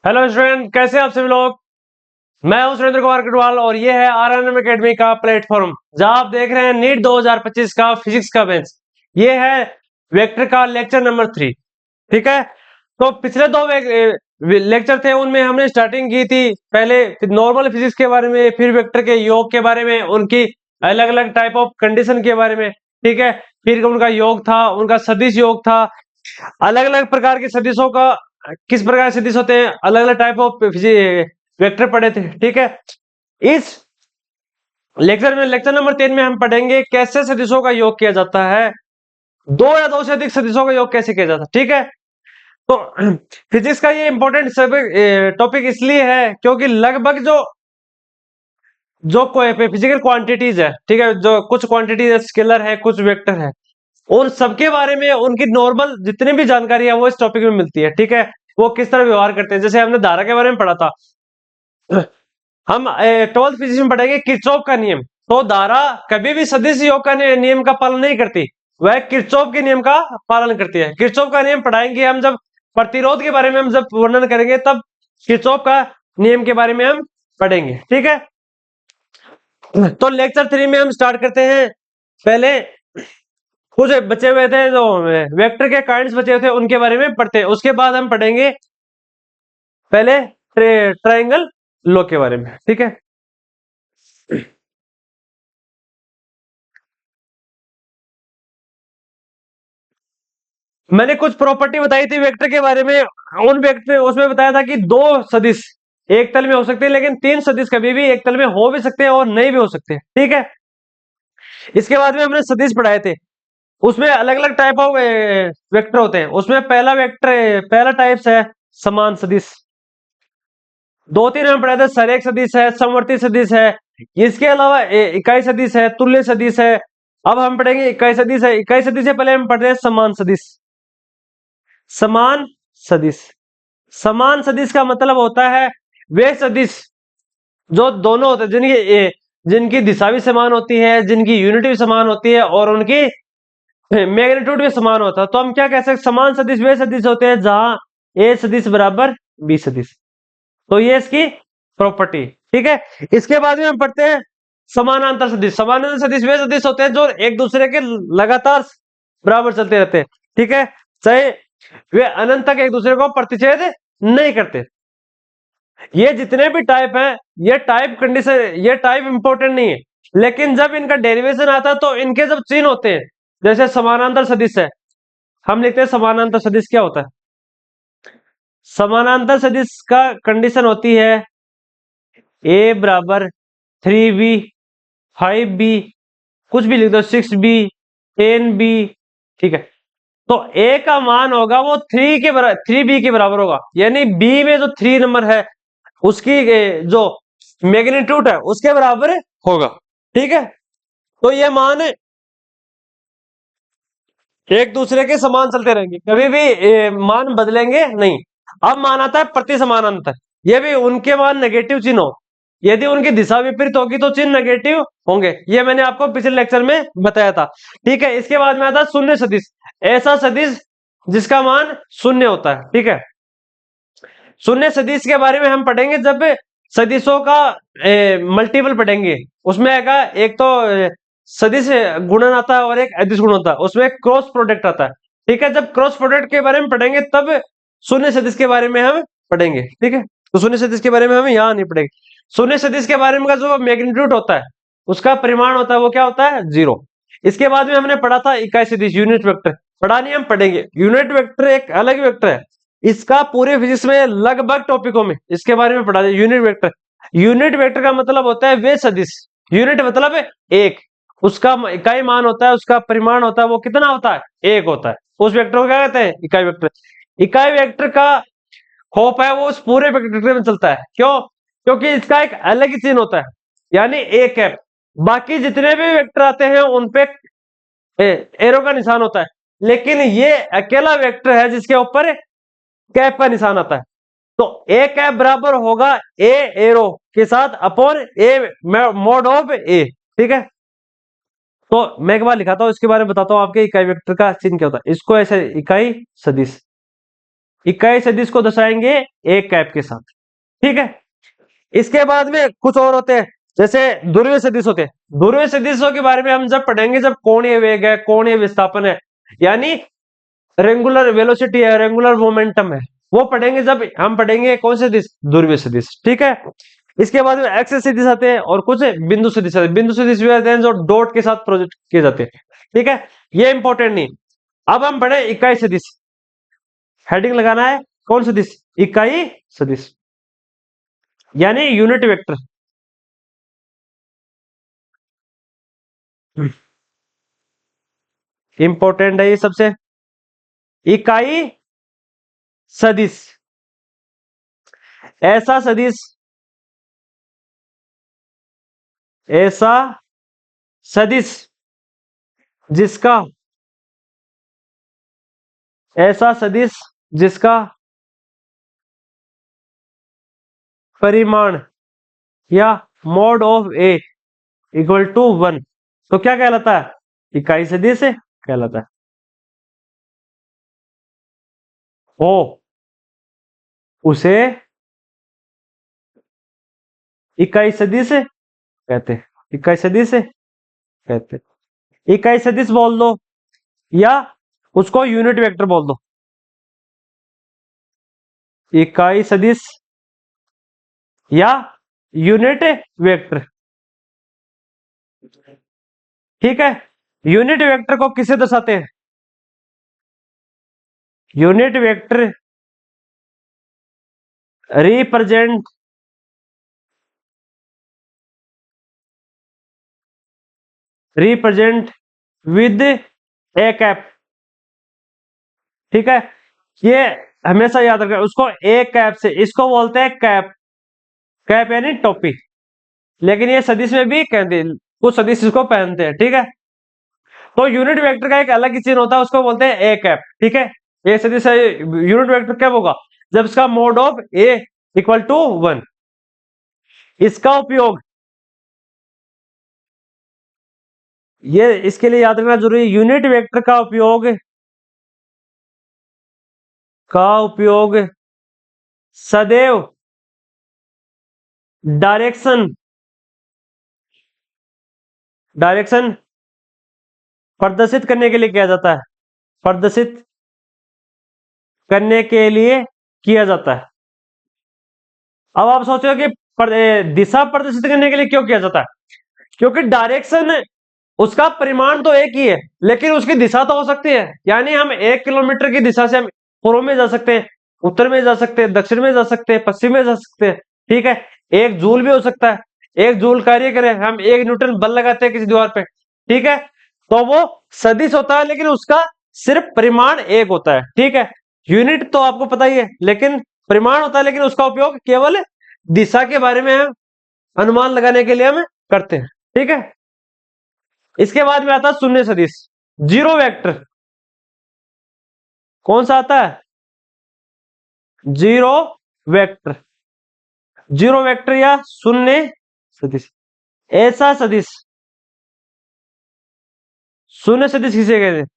Hello student, कैसे हैं आप सभी लोग। मैं हूं सुरेंद्र कुमार कटवाल और ये है आरएनएम एकेडमी का प्लेटफॉर्म जहां आप देख रहे हैं नीट 2025 का फिजिक्स का बेंच। ये है वेक्टर का लेक्चर नंबर 3। ठीक है, तो पिछले दो लेक्चर थे उनमें हमने स्टार्टिंग की थी पहले नॉर्मल फिजिक्स के बारे में, फिर वेक्टर के योग के बारे में, उनकी अलग अलग टाइप ऑफ कंडीशन के बारे में। ठीक है, फिर उनका योग था, उनका सदिश योग था, अलग अलग प्रकार के सदिशों का किस प्रकार से सदिश होते हैं, अलग अलग टाइप ऑफ वेक्टर पढ़े थे। ठीक है, इस लेक्चर नंबर 3 में हम पढ़ेंगे कैसे सदिशों का योग किया जाता है, दो या दो से अधिक सदिशों का योग कैसे किया जाता है। ठीक है, तो फिजिक्स का ये इंपॉर्टेंट टॉपिक इसलिए है क्योंकि लगभग जो जो फिजिकल क्वांटिटीज है, ठीक है, जो कुछ क्वांटिटीज है, स्केलर है, कुछ वेक्टर है, उन सबके बारे में उनकी नॉर्मल जितनी भी जानकारी है वो इस टॉपिक में मिलती है। ठीक है, वो किस तरह व्यवहार करते हैं, जैसे हमने धारा के बारे में पढ़ा था, हम 12th फिजिक्स में पढ़ेंगे किरचॉफ का नियम। तो धारा कभी भी सदिश योग का नियम का पालन नहीं करती, वह किरचॉफ के नियम का पालन करती है। किरचॉफ का नियम पढ़ाएंगे हम जब प्रतिरोध के बारे में हम जब वर्णन करेंगे, तब किरचॉफ का नियम के बारे में हम पढ़ेंगे। ठीक है, तो लेक्चर 3 में हम स्टार्ट करते हैं। पहले कुछ बचे हुए थे जो वेक्टर के काइंड्स बचे हुए थे उनके बारे में पढ़ते हैं, उसके बाद हम पढ़ेंगे पहले ट्रायंगल लॉ के बारे में। ठीक है, मैंने कुछ प्रॉपर्टी बताई थी वेक्टर के बारे में, उन वेक्टर उसमें बताया था कि दो सदिश एक तल में हो सकते हैं, लेकिन तीन सदिश कभी भी एक तल में हो भी सकते हैं और नहीं भी हो सकते। ठीक है, इसके बाद में हमने सदिश पढ़ाए थे, उसमें अलग अलग टाइप ऑफ वेक्टर होते हैं। उसमें पहला टाइप्स है समान सदिश, दो तीन हम पढ़े थे, सरेख सदिश है, समवर्ती सदिश है, इसके अलावा इकाई सदिश है, तुल्य सदिश है। अब हम पढ़ेंगे इकाई सदिश है। इकाई सदिश से पहले हम पढ़ रहे हैं समान सदिश। समान सदिश, समान सदिश का मतलब होता है वे सदिश जो दोनों होते हैं, जिनकी दिशा भी समान होती है, जिनकी यूनिट भी समान होती है और उनकी मैग्नीट्यूड भी समान होता है। तो हम क्या कह सकते हैं, समान सदिश वे सदिश होते हैं जहां ए सदिश बराबर बी सदिश। तो ये इसकी प्रॉपर्टी। ठीक है, इसके बाद में हम पढ़ते हैं समानांतर सदिश। समानांतर सदिश वे सदिश होते हैं जो एक दूसरे के लगातार बराबर चलते रहते हैं। ठीक है, चाहे वे अनंत तक एक दूसरे को प्रतिच्छेद नहीं करते। ये जितने भी टाइप हैं, ये टाइप कंडीशन, ये टाइप इंपॉर्टेंट नहीं है, लेकिन जब इनका डेरिवेशन आता है तो इनके जब चिन्ह होते हैं, जैसे समानांतर सदिश है, हम लिखते हैं समानांतर सदिश क्या होता है। समानांतर सदिश का कंडीशन होती है ए बराबर 3b 5b, कुछ भी लिख दो, 6b 10b। ठीक है, तो a का मान होगा वो 3b के बराबर होगा, यानी b में जो 3 नंबर है उसकी जो मैग्नीट्यूड है उसके बराबर होगा। ठीक है, तो ये मान एक दूसरे के समान चलते रहेंगे, कभी भी मान बदलेंगे नहीं। अब मान आता है प्रति समानांतर, ये भी उनके मान नेगेटिव चिन्ह हो, यदि उनकी दिशा विपरीत होगी तो चिन्ह नेगेटिव होंगे, ये मैंने आपको पिछले लेक्चर में बताया था। ठीक है, इसके बाद में आता है शून्य सदिश, ऐसा सदिश जिसका मान शून्य होता है। ठीक है, शून्य सदिश के बारे में हम पढ़ेंगे जब सदिशों का मल्टीपल पढ़ेंगे, उसमें आएगा एक तो सदिश गुणन आता है और एक अदिश गुणन होता है, उसमें क्रॉस प्रोडक्ट आता है। ठीक है, जब क्रॉस प्रोडक्ट के बारे में पढ़ेंगे तब शून्य सदिश के बारे में हम पढ़ेंगे। ठीक है, तो शून्य सदिश के बारे में हम यहाँ नहीं पढ़ेंगे। शून्य सदिश के बारे में का जो मैग्नीट्यूड होता है, उसका परिमाण होता है, वो क्या होता है, 0। इसके बाद में हमने पढ़ा था इकाई सदिश, यूनिट वेक्टर, पढ़ा नहीं, हम पढ़ेंगे। यूनिट वेक्टर एक अलग वेक्टर है, इसका पूरे फिजिक्स में लगभग टॉपिकों में इसके बारे में पढ़ा जाए। यूनिट वेक्टर, यूनिट वेक्टर का मतलब होता है वे सदिश, यूनिट मतलब एक, उसका इकाई मान होता है, उसका परिमाण होता है, वो कितना होता है, एक होता है। उस वेक्टर को क्या कहते हैं, इकाई वेक्टर। इकाई वेक्टर का होप है वो उस पूरे वेक्टर में चलता है, क्यों, क्योंकि इसका एक अलग ही चिन्ह होता है, यानी एक है। बाकी जितने भी वेक्टर आते हैं उनपे एरो का निशान होता है, लेकिन ये अकेला वेक्टर है जिसके ऊपर कैप का निशान आता है। तो ए कैप बराबर होगा ए एरो के साथ अपॉन ए मोड ऑफ ए। ठीक है, तो मैं एक बार लिखाता हूं, इसके बारे में बताता हूं आपके इकाई वेक्टर का चिन्ह क्या होता है। इसको ऐसे इकाई सदिश, इकाई सदिश को दर्शाएंगे एक कैप के साथ। ठीक है, इसके बाद में कुछ और होते हैं, जैसे ध्रुवीय सदिश होते हैं। ध्रुवीय सदिशों के बारे में हम जब पढ़ेंगे जब कोणीय वेग है, कोणीय विस्थापन है, यानी रेंगुलर वेलोसिटी है, रेंगुलर मोमेंटम है, वो पढ़ेंगे जब हम पढ़ेंगे कौन से सदिश, ध्रुवीय सदिश। ठीक है, इसके बाद में एक्स सदिश आते हैं और कुछ बिंदु सदिश आते हैं। बिंदु सदिश भी आते हैं जो डॉट के साथ प्रोजेक्ट किए जाते हैं। ठीक है, ये इंपॉर्टेंट नहीं। अब हम पढ़े इकाई सदिश। हेडिंग लगाना है कौन सदिश, इकाई सदिश, यानी यूनिट वेक्टर। इंपॉर्टेंट है ये सबसे। इकाई सदिश, ऐसा सदिश, ऐसा सदिश जिसका, ऐसा सदिश जिसका परिमाण या mod of A equal to 1, तो क्या कहलाता है, इकाई सदिश कहलाता है। हो उसे इकाई सदिश कहते हैं, इकाई सदिश कहते हैं। इकाई सदिश बोल दो या उसको यूनिट वेक्टर बोल दो, इकाई सदिश या यूनिट वेक्टर। ठीक है, यूनिट वेक्टर को किसे दर्शाते हैं, unit vector represent represent with A cap. ठीक है, ये हमेशा याद रखना, उसको ए कैप से, इसको बोलते हैं कैप, कैप यानी टोपी, लेकिन ये सदिश में भी कहते हैं, कुछ सदिश इसको पहनते हैं। ठीक है, तो यूनिट वेक्टर का एक अलग ही चिन्ह होता है, उसको बोलते हैं ए कैप। ठीक है, ये सदिश है, यूनिट वेक्टर कब होगा, जब इसका mod of A equal to 1। इसका उपयोग, ये इसके लिए याद रखना जरूरी, यूनिट वेक्टर का उपयोग सदैव डायरेक्शन डायरेक्शन प्रदर्शित करने के लिए किया जाता है, प्रदर्शित करने के लिए किया जाता है। अब आप सोचो कि दिशा प्रदर्शित करने के लिए क्यों किया जाता है, क्योंकि डायरेक्शन, उसका परिमाण तो एक ही है लेकिन उसकी दिशा तो हो सकती है। यानी हम 1 किलोमीटर की दिशा से हम पूर्व में जा सकते हैं, उत्तर में जा सकते हैं, दक्षिण में जा सकते हैं, पश्चिम में जा सकते हैं। ठीक है, 1 जूल भी हो सकता है, 1 जूल कार्य करें, हम 1 न्यूटन बल लगाते हैं किसी दीवार पे। ठीक है, तो वो सदिश होता है लेकिन उसका सिर्फ परिमाण एक होता है। ठीक है, यूनिट तो आपको पता ही है लेकिन परिमाण होता है, लेकिन उसका उपयोग केवल दिशा के बारे में हम अनुमान लगाने के लिए हम करते हैं। ठीक है, इसके बाद में आता है शून्य सदिश, जीरो वेक्टर। कौन सा आता है, जीरो वेक्टर, जीरो वेक्टर या शून्य सदिश, ऐसा सदिश, शून्य सदिश किसे कहते हैं,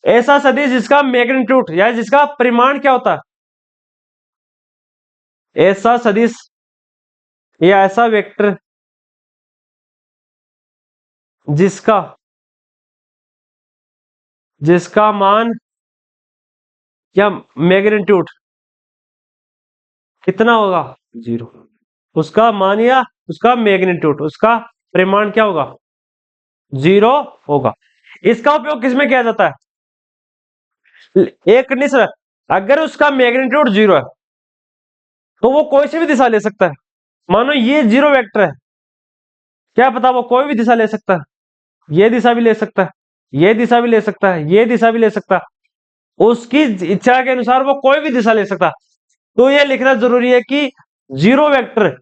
ऐसा सदिश जिसका मैग्नीट्यूड या जिसका परिमाण क्या होता है, ऐसा सदिश या ऐसा वेक्टर जिसका जिसका मान या मैग्नीट्यूड कितना होगा, जीरो, उसका मान या उसका मैग्नीट्यूड, उसका परिमाण क्या होगा, जीरो होगा। इसका उपयोग किसमें किया जाता है, एक कंडीशन, अगर उसका मैग्नीट्यूड जीरो है तो वो कोई सी भी दिशा ले सकता है। मानो ये जीरो वेक्टर है, क्या पता वो कोई भी दिशा ले सकता है, ये दिशा भी ले सकता है, ये दिशा भी ले सकता है, ये दिशा भी ले सकता है, उसकी इच्छा के अनुसार वो कोई भी दिशा ले सकता है। तो ये लिखना जरूरी है कि जीरो वेक्टर,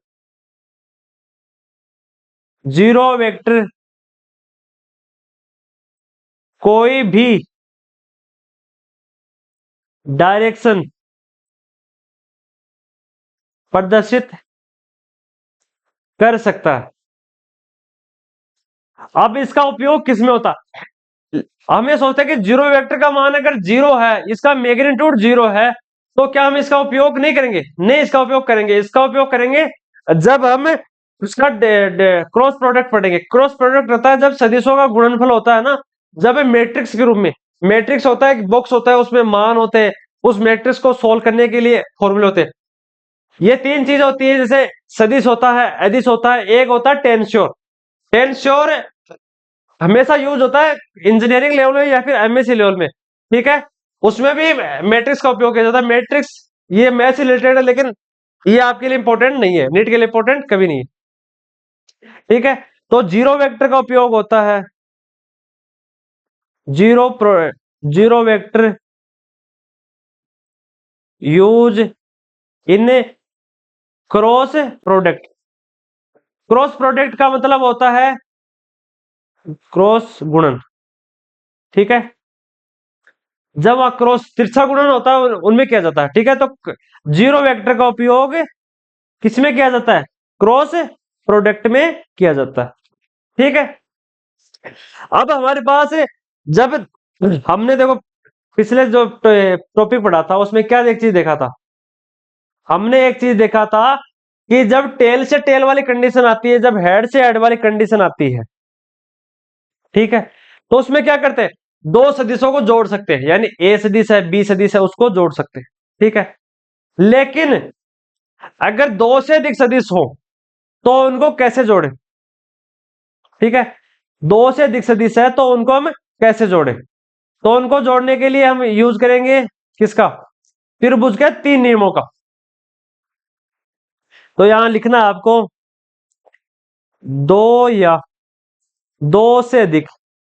जीरो वेक्टर कोई भी डायरेक्शन प्रदर्शित कर सकता है। अब इसका उपयोग किसमें होता है, हम ये सोचते हैं कि जीरो वेक्टर का मान अगर जीरो है, इसका मैग्नीट्यूड जीरो है, तो क्या हम इसका उपयोग नहीं करेंगे? नहीं, इसका उपयोग करेंगे। इसका उपयोग करेंगे जब हम उसका क्रॉस प्रोडक्ट पढ़ेंगे। क्रॉस प्रोडक्ट होता है जब सदिशों का गुणनफल होता है ना, जब मैट्रिक्स के रूप में, मैट्रिक्स होता है, एक बॉक्स होता है, उसमें मान होते हैं, उस मैट्रिक्स को सोल्व करने के लिए फॉर्मूले होते हैं। ये तीन चीज होती है, जैसे सदिश होता है, अदिश होता है, एक होता है टेंस्योर। टेंस्योर हमेशा यूज होता है इंजीनियरिंग लेवल में या फिर एमएससी लेवल में, ठीक है। उसमें भी मैट्रिक्स का उपयोग किया जाता है। मैट्रिक्स ये मैथ से रिलेटेड है, लेकिन ये आपके लिए इंपॉर्टेंट नहीं है, नीट के लिए इंपॉर्टेंट कभी नहीं है, ठीक है। तो जीरो वेक्टर का उपयोग होता है, zero vector use in cross product. Cross product का मतलब होता है क्रॉस गुणन, ठीक है। जब वह क्रॉस तिरछा गुणन होता है उनमें किया जाता है, ठीक है। तो जीरो वेक्टर का उपयोग किसमें किया जाता है? क्रॉस प्रोडक्ट में किया जाता है, ठीक है। अब हमारे पास जब हमने देखो पिछले जो टॉपिक पढ़ा था उसमें क्या एक चीज देखा था, हमने एक चीज देखा था कि जब टेल से टेल वाली कंडीशन आती है, जब हेड से हेड वाली कंडीशन आती है, ठीक है, तो उसमें क्या करते हैं, दो सदिशों को जोड़ सकते हैं, यानी ए सदिश है, बी सदिश है, उसको जोड़ सकते हैं, ठीक है। लेकिन अगर दो से अधिक सदिश हो तो उनको कैसे जोड़े, ठीक है। दो से अधिक सदिश है तो उनको हम कैसे जोड़े? तो उनको जोड़ने के लिए हम यूज करेंगे किसका? त्रिभुज के तीन नियमों का। तो यहां लिखना है आपको, दो या दो से अधिक,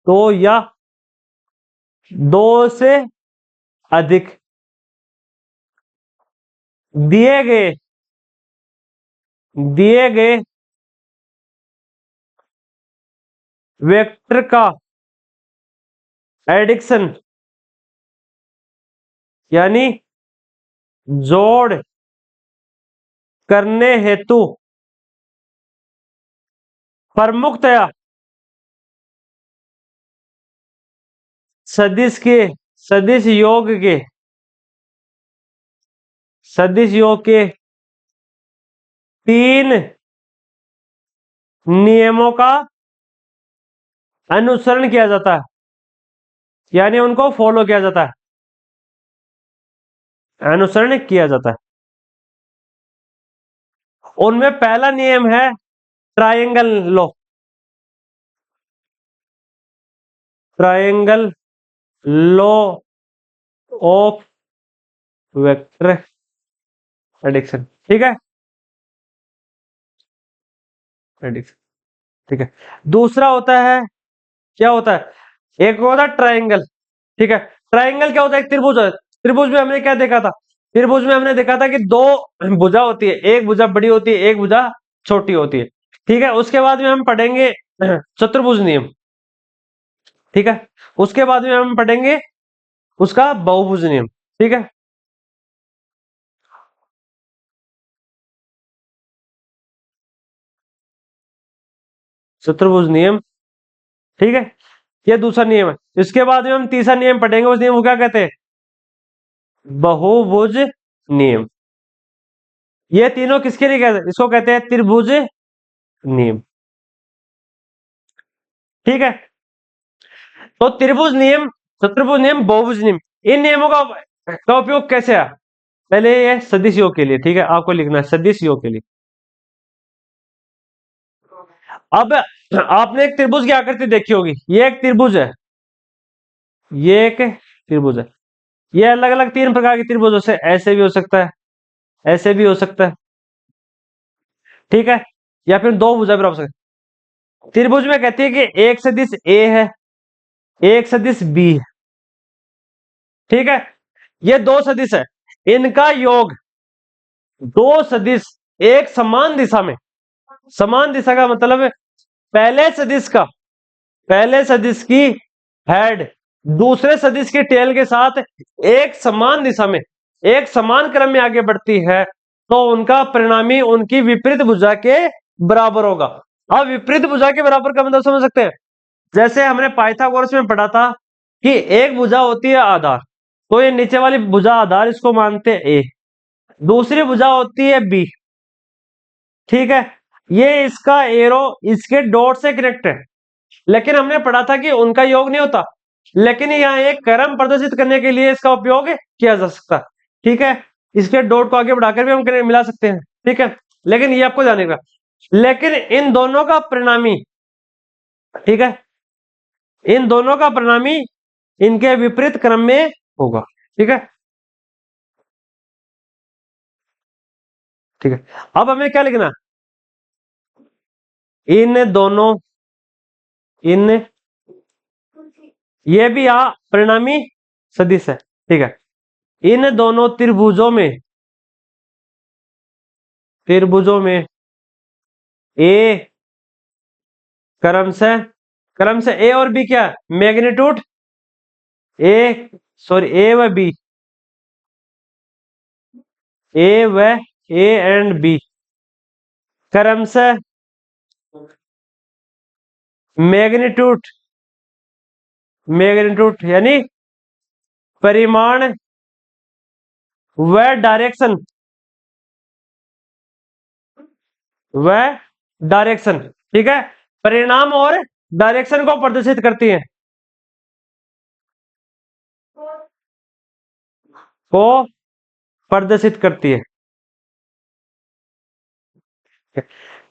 दो या दो से अधिक दिए गए वेक्टर का एडिक्शन, यानी जोड़ करने हेतु प्रमुखतया सदिश के सदिश योग के सदिश योग के तीन नियमों का अनुसरण किया जाता है, यानी उनको फॉलो किया जाता है, अनुसरण किया जाता है। उनमें पहला नियम है triangle law, triangle law of vector addiction, ठीक है, एडिक्शन, ठीक है। दूसरा होता है, क्या होता है, एक होता है ट्रायंगल, ठीक है। ट्रायंगल क्या होता है? एक त्रिभुज है। त्रिभुज में हमने क्या देखा था? त्रिभुज में हमने देखा था कि दो भुजा होती है, एक भुजा बड़ी होती है, एक भुजा छोटी होती है, ठीक है। उसके बाद में हम पढ़ेंगे चतुर्भुज नियम, ठीक है। उसके बाद में हम पढ़ेंगे उसका बहुभुज नियम, ठीक है। चतुर्भुज नियम, ठीक है, ये दूसरा नियम है। इसके बाद में हम तीसरा नियम पढ़ेंगे, उस नियम को क्या कहते हैं? बहुभुज नियम। ये तीनों किसके लिए कहते हैं? इसको कहते हैं त्रिभुज नियम, ठीक है। तो त्रिभुज नियम, चतुर्भुज नियम, बहुभुज नियम, इन नियमों का उपयोग कैसे है? पहले ये सदिश योग के लिए, ठीक है, आपको लिखना है सदिश योग के लिए। अब आपने एक त्रिभुज की आकृति देखी होगी, ये एक त्रिभुज है, ये एक त्रिभुज है। ये अलग अलग तीन प्रकार के त्रिभुजों से, ऐसे भी हो सकता है, ऐसे भी हो सकता है, ठीक है, या फिर दो भुजा बराबर हो सकता है। त्रिभुज में कहती है कि एक सदिश ए है, एक सदिश बी है, ठीक है। ये दो सदिश है, इनका योग, दो सदिश एक समान दिशा में, समान दिशा का मतलब है पहले सदिश का, पहले सदिश की हेड दूसरे सदिश के टेल के साथ एक समान दिशा में, एक समान क्रम में आगे बढ़ती है, तो उनका परिणामी उनकी विपरीत भुजा के बराबर होगा। अब विपरीत भुजा के बराबर का मतलब समझ सकते हैं, जैसे हमने पाइथागोरस में पढ़ा था कि एक भुजा होती है आधार, तो ये नीचे वाली भुजा आधार इसको मानते हैं ए, दूसरी भुजा होती है बी, ठीक है। ये इसका एरो इसके डॉट से कनेक्ट है, लेकिन हमने पढ़ा था कि उनका योग नहीं होता, लेकिन यहाँ एक क्रम प्रदर्शित करने के लिए इसका उपयोग किया जा सकता है, ठीक है। इसके डॉट को आगे बढ़ाकर भी हम मिला सकते हैं, ठीक है, लेकिन ये आपको जानेगा। लेकिन इन दोनों का परिणामी, ठीक है, इन दोनों का परिणामी इनके विपरीत क्रम में होगा, ठीक है, ठीक है। अब हमें क्या लिखना, इन दोनों, इन, ये भी यहां परिणामी सदिश है, ठीक है। इन दोनों त्रिभुजों में ए क्रम से ए और बी क्या है, मैग्नीट्यूड ए, सॉरी ए व बी, ए व ए एंड बी क्रम से मैग्नीट्यूड, यानी परिमाण व डायरेक्शन, ठीक है, परिणाम और डायरेक्शन को प्रदर्शित करती है, को प्रदर्शित करती है।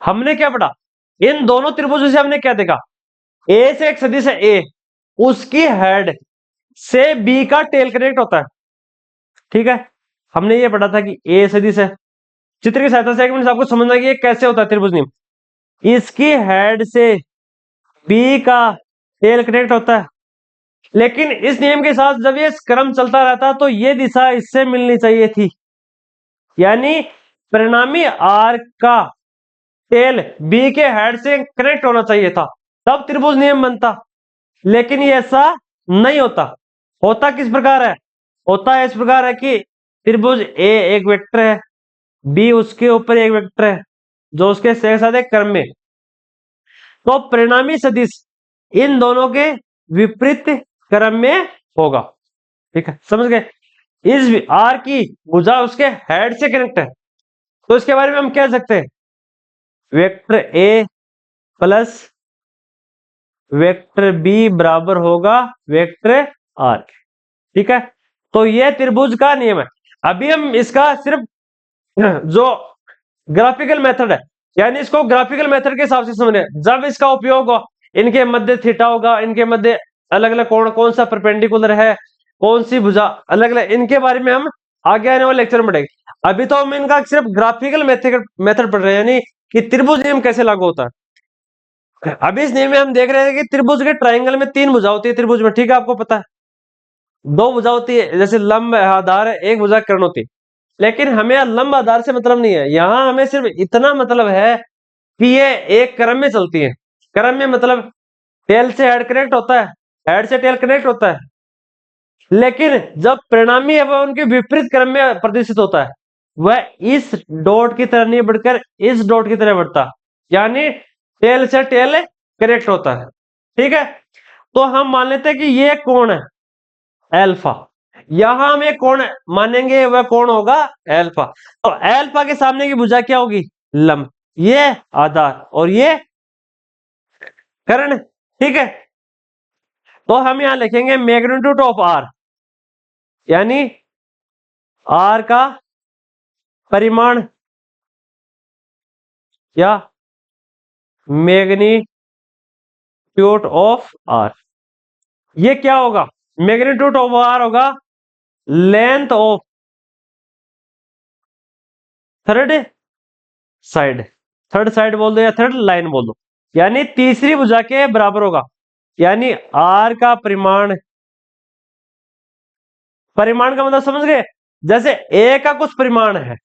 हमने क्या पढ़ा, इन दोनों त्रिभुजों से हमने क्या देखा, ए से एक सदिश है ए, उसकी हेड से बी का टेल कनेक्ट होता है, ठीक है। हमने ये पढ़ा था कि ए सदिश है, चित्र की सहायता से एक मिनट आपको समझना कि ये कैसे होता है त्रिभुज नियम। इसकी हेड से बी का टेल कनेक्ट होता है, लेकिन इस नियम के साथ जब ये क्रम चलता रहता तो ये दिशा इससे मिलनी चाहिए थी, यानी परिणामी आर का टेल बी के हेड से कनेक्ट होना चाहिए था, तब त्रिभुज नियम बनता। लेकिन ये ऐसा नहीं होता। होता किस प्रकार है, होता है इस प्रकार है कि त्रिभुज ए एक वेक्टर है, बी उसके ऊपर एक वेक्टर है जो उसके साथ एक क्रम में, तो परिणामी सदिश इन दोनों के विपरीत क्रम में होगा, ठीक है, समझ गए। इस आर की भुजा उसके हेड से कनेक्ट है, तो इसके बारे में हम कह सकते हैं vector A plus vector B बराबर होगा वेक्टर आर, ठीक है। तो यह त्रिभुज का नियम है। अभी हम इसका सिर्फ जो ग्राफिकल मेथड है, यानी इसको ग्राफिकल मेथड के हिसाब से समझे, जब इसका उपयोग हो, इनके मध्य थीटा होगा, इनके मध्य अलग अलग कोण, कौन सा परपेंडिकुलर है, कौन सी भुजा अलग अलग, इनके बारे में हम आगे आने वाले लेक्चर में पढ़ेंगे। अभी तो हम इनका सिर्फ ग्राफिकल मेथड पढ़ रहे हैं, यानी कि त्रिभुज नियम कैसे लागू होता है। अभी इस नियम में हम देख रहे हैं कि त्रिभुज के ट्राइंगल में 3 भुजा होती है त्रिभुज में, ठीक है, आपको पता है। 2 भुजा होती है, जैसे लंब आधार है, एक भुजा कर्ण होती है, लेकिन हमें लंब आधार से मतलब नहीं है, यहां हमें सिर्फ इतना मतलब है कि ये एक क्रम में चलती है। क्रम में मतलब टेल से हेड कनेक्ट होता है, हेड से टेल कनेक्ट होता है, लेकिन जब परिणामी है वह उनके विपरीत क्रम में प्रदर्शित होता है, वह इस डॉट की तरह नहीं बढ़कर इस डॉट की तरह बढ़ता, यानी टेल से टेल कनेक्ट होता है, ठीक है। तो हम मान लेते हैं कि ये कोण है एल्फा, यहां हम एक कोण मानेंगे, वह कोण होगा एल्फा। तो एल्फा के सामने की भुजा क्या होगी, लंब, ये आधार और ये कर्ण, ठीक है। तो हम यहां लिखेंगे मैग्नीट्यूड ऑफ आर, यानी आर का परिमाण या मैग्नीट्यूड ऑफ आर, ये क्या होगा, मैग्नीट्यूड ऑफ आर होगा length of third side, third side बोल दो या थर्ड लाइन बोल दो, यानी तीसरी भुजा के बराबर होगा, यानी आर का परिमाण, परिमाण का मतलब समझ गए, जैसे ए का कुछ परिमाण है,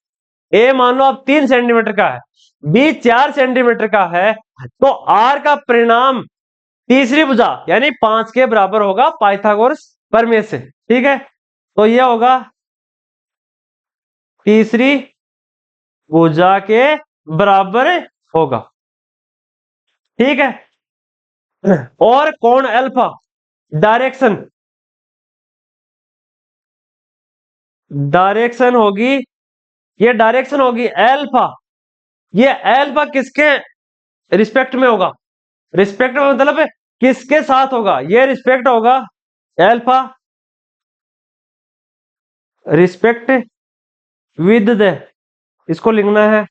ए मान लो अब 3 सेंटीमीटर का है, बी 4 सेंटीमीटर का है, तो आर का परिणाम तीसरी भुजा यानी 5 के बराबर होगा पाइथागोरस प्रमेय से, ठीक है। तो यह होगा तीसरी भुजा के बराबर होगा, ठीक है। और कोण अल्फा डायरेक्शन डायरेक्शन होगी, ये डायरेक्शन होगी एल्फा। ये एल्फा किसके रिस्पेक्ट में होगा? रिस्पेक्ट में मतलब है किसके साथ होगा? ये रिस्पेक्ट होगा एल्फा रिस्पेक्ट विद द, इसको लिखना है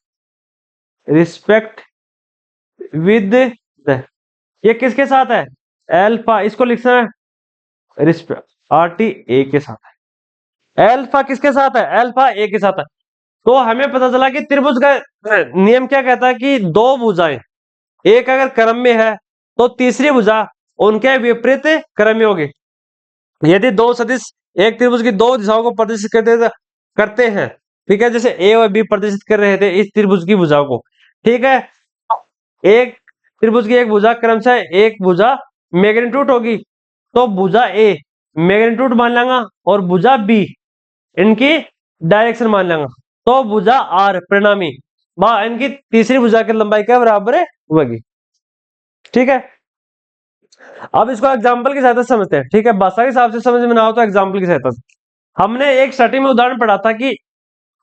रिस्पेक्ट विद द। ये किसके साथ है? एल्फा, इसको लिखना है रिस्पेक्ट आर टी ए के साथ है। एल्फा किसके साथ है? एल्फा ए के साथ है। तो हमें पता चला कि त्रिभुज का नियम क्या कहता है कि दो भुजाएं एक अगर क्रम में है तो तीसरी भुजा उनके विपरीत क्रम में होगी। यदि दो सदिश एक त्रिभुज की दो दिशाओं को प्रदर्शित करते हैं, ठीक है, जैसे ए और बी प्रदर्शित कर रहे थे इस त्रिभुज की भुजाओं को, ठीक है, एक त्रिभुज की एक भुजा क्रमशः एक भुजा मैग्नीट्यूड होगी, तो भुजा ए मैग्नीट्यूड मान लेंगे और भुजा बी इनकी डायरेक्शन मान लेंगे, तो भुजा आर परिणामी इनकी तीसरी भुजा की लंबाई क्या बराबर है होगी। ठीक है, अब इसको एग्जाम्पल की सहायता से समझते हैं। ठीक है, भाषा के हिसाब से समझ में ना हो तो एग्जाम्पल की सहायता से। हमने एक स्टार्टिंग में उदाहरण पढ़ा था कि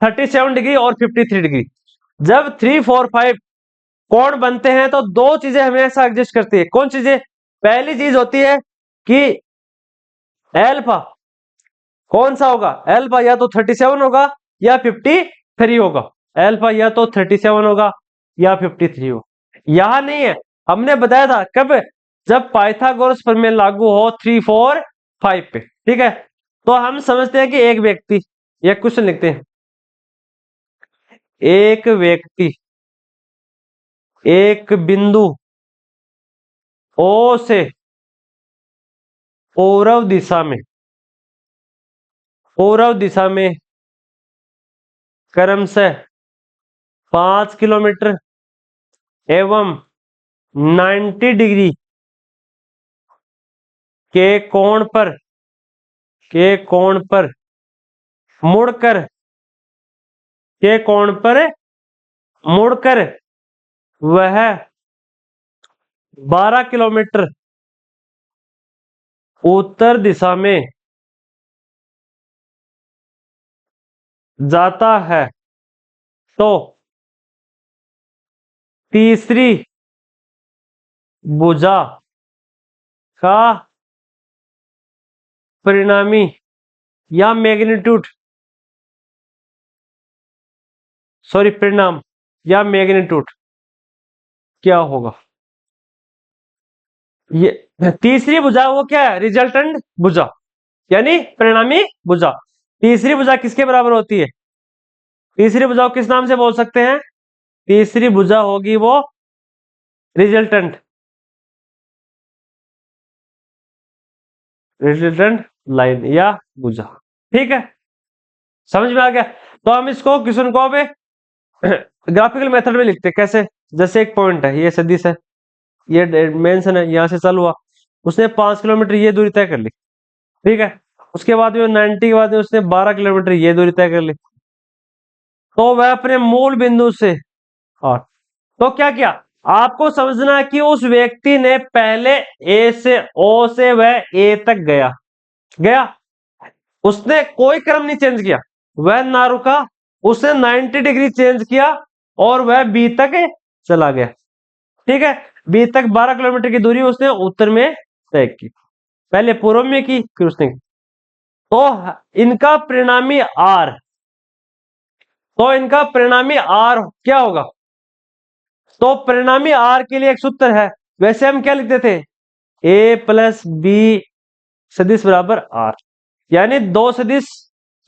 37 डिग्री और 53 डिग्री जब 3, 4, 5 कोण बनते हैं तो दो चीजें हमेशा एग्जिस्ट करती है। कौन चीजें? पहली चीज होती है कि एल्फा कौन सा होगा? एल्फा या तो 37 होगा या 53 होगा। एल्फा या तो 37 होगा या 53 होगा। यहां नहीं है, हमने बताया था कब? जब पाइथागोरस प्रमेय लागू हो 3, 4, 5 पे। ठीक है, तो हम समझते हैं कि एक व्यक्ति, या क्वेश्चन लिखते हैं, एक व्यक्ति एक बिंदु ओ से पूर्व दिशा में क्रमशः 5 किलोमीटर एवं 90 डिग्री के कोण पर मुड़कर वह 12 किलोमीटर उत्तर दिशा में जाता है, तो तीसरी भुजा का परिणामी या मैग्नीट्यूड, परिणाम या मैग्नीट्यूड क्या होगा? ये तीसरी भुजा वो क्या है? रिजल्टेंट भुजा यानी परिणामी भुजा। तीसरी भुजा किसके बराबर होती है? तीसरी भुजा को किस नाम से बोल सकते हैं? तीसरी भुजा होगी वो रिजल्टेंट लाइन या भुजा। ठीक है, समझ में आ गया? तो हम इसको क्वेश्चन को ग्राफिकल मेथड में लिखते हैं। कैसे? जैसे एक पॉइंट है, ये सदिश है, ये मेंशन है, यहां से चालू हुआ, उसने 5 किलोमीटर ये दूरी तय कर ली। ठीक है, उसके बाद में 90 के बाद में उसने 12 किलोमीटर ये दूरी तय कर ली, तो वह अपने मूल बिंदु से, और तो क्या किया? आपको समझना है कि उस व्यक्ति ने पहले ए से ओ से वह ए तक गया, उसने कोई क्रम नहीं चेंज किया, वह ना रुका, उसने 90 डिग्री चेंज किया और वह बी तक चला गया। ठीक है, बी तक 12 किलोमीटर की दूरी उसने उत्तर में तय की, पहले पूर्व में की फिर उसने, तो इनका परिणामी आर, क्या होगा? तो परिणामी आर के लिए एक सूत्र है, वैसे हम क्या लिखते थे? ए प्लस बी सदिश बराबर आर, यानी दो सदिश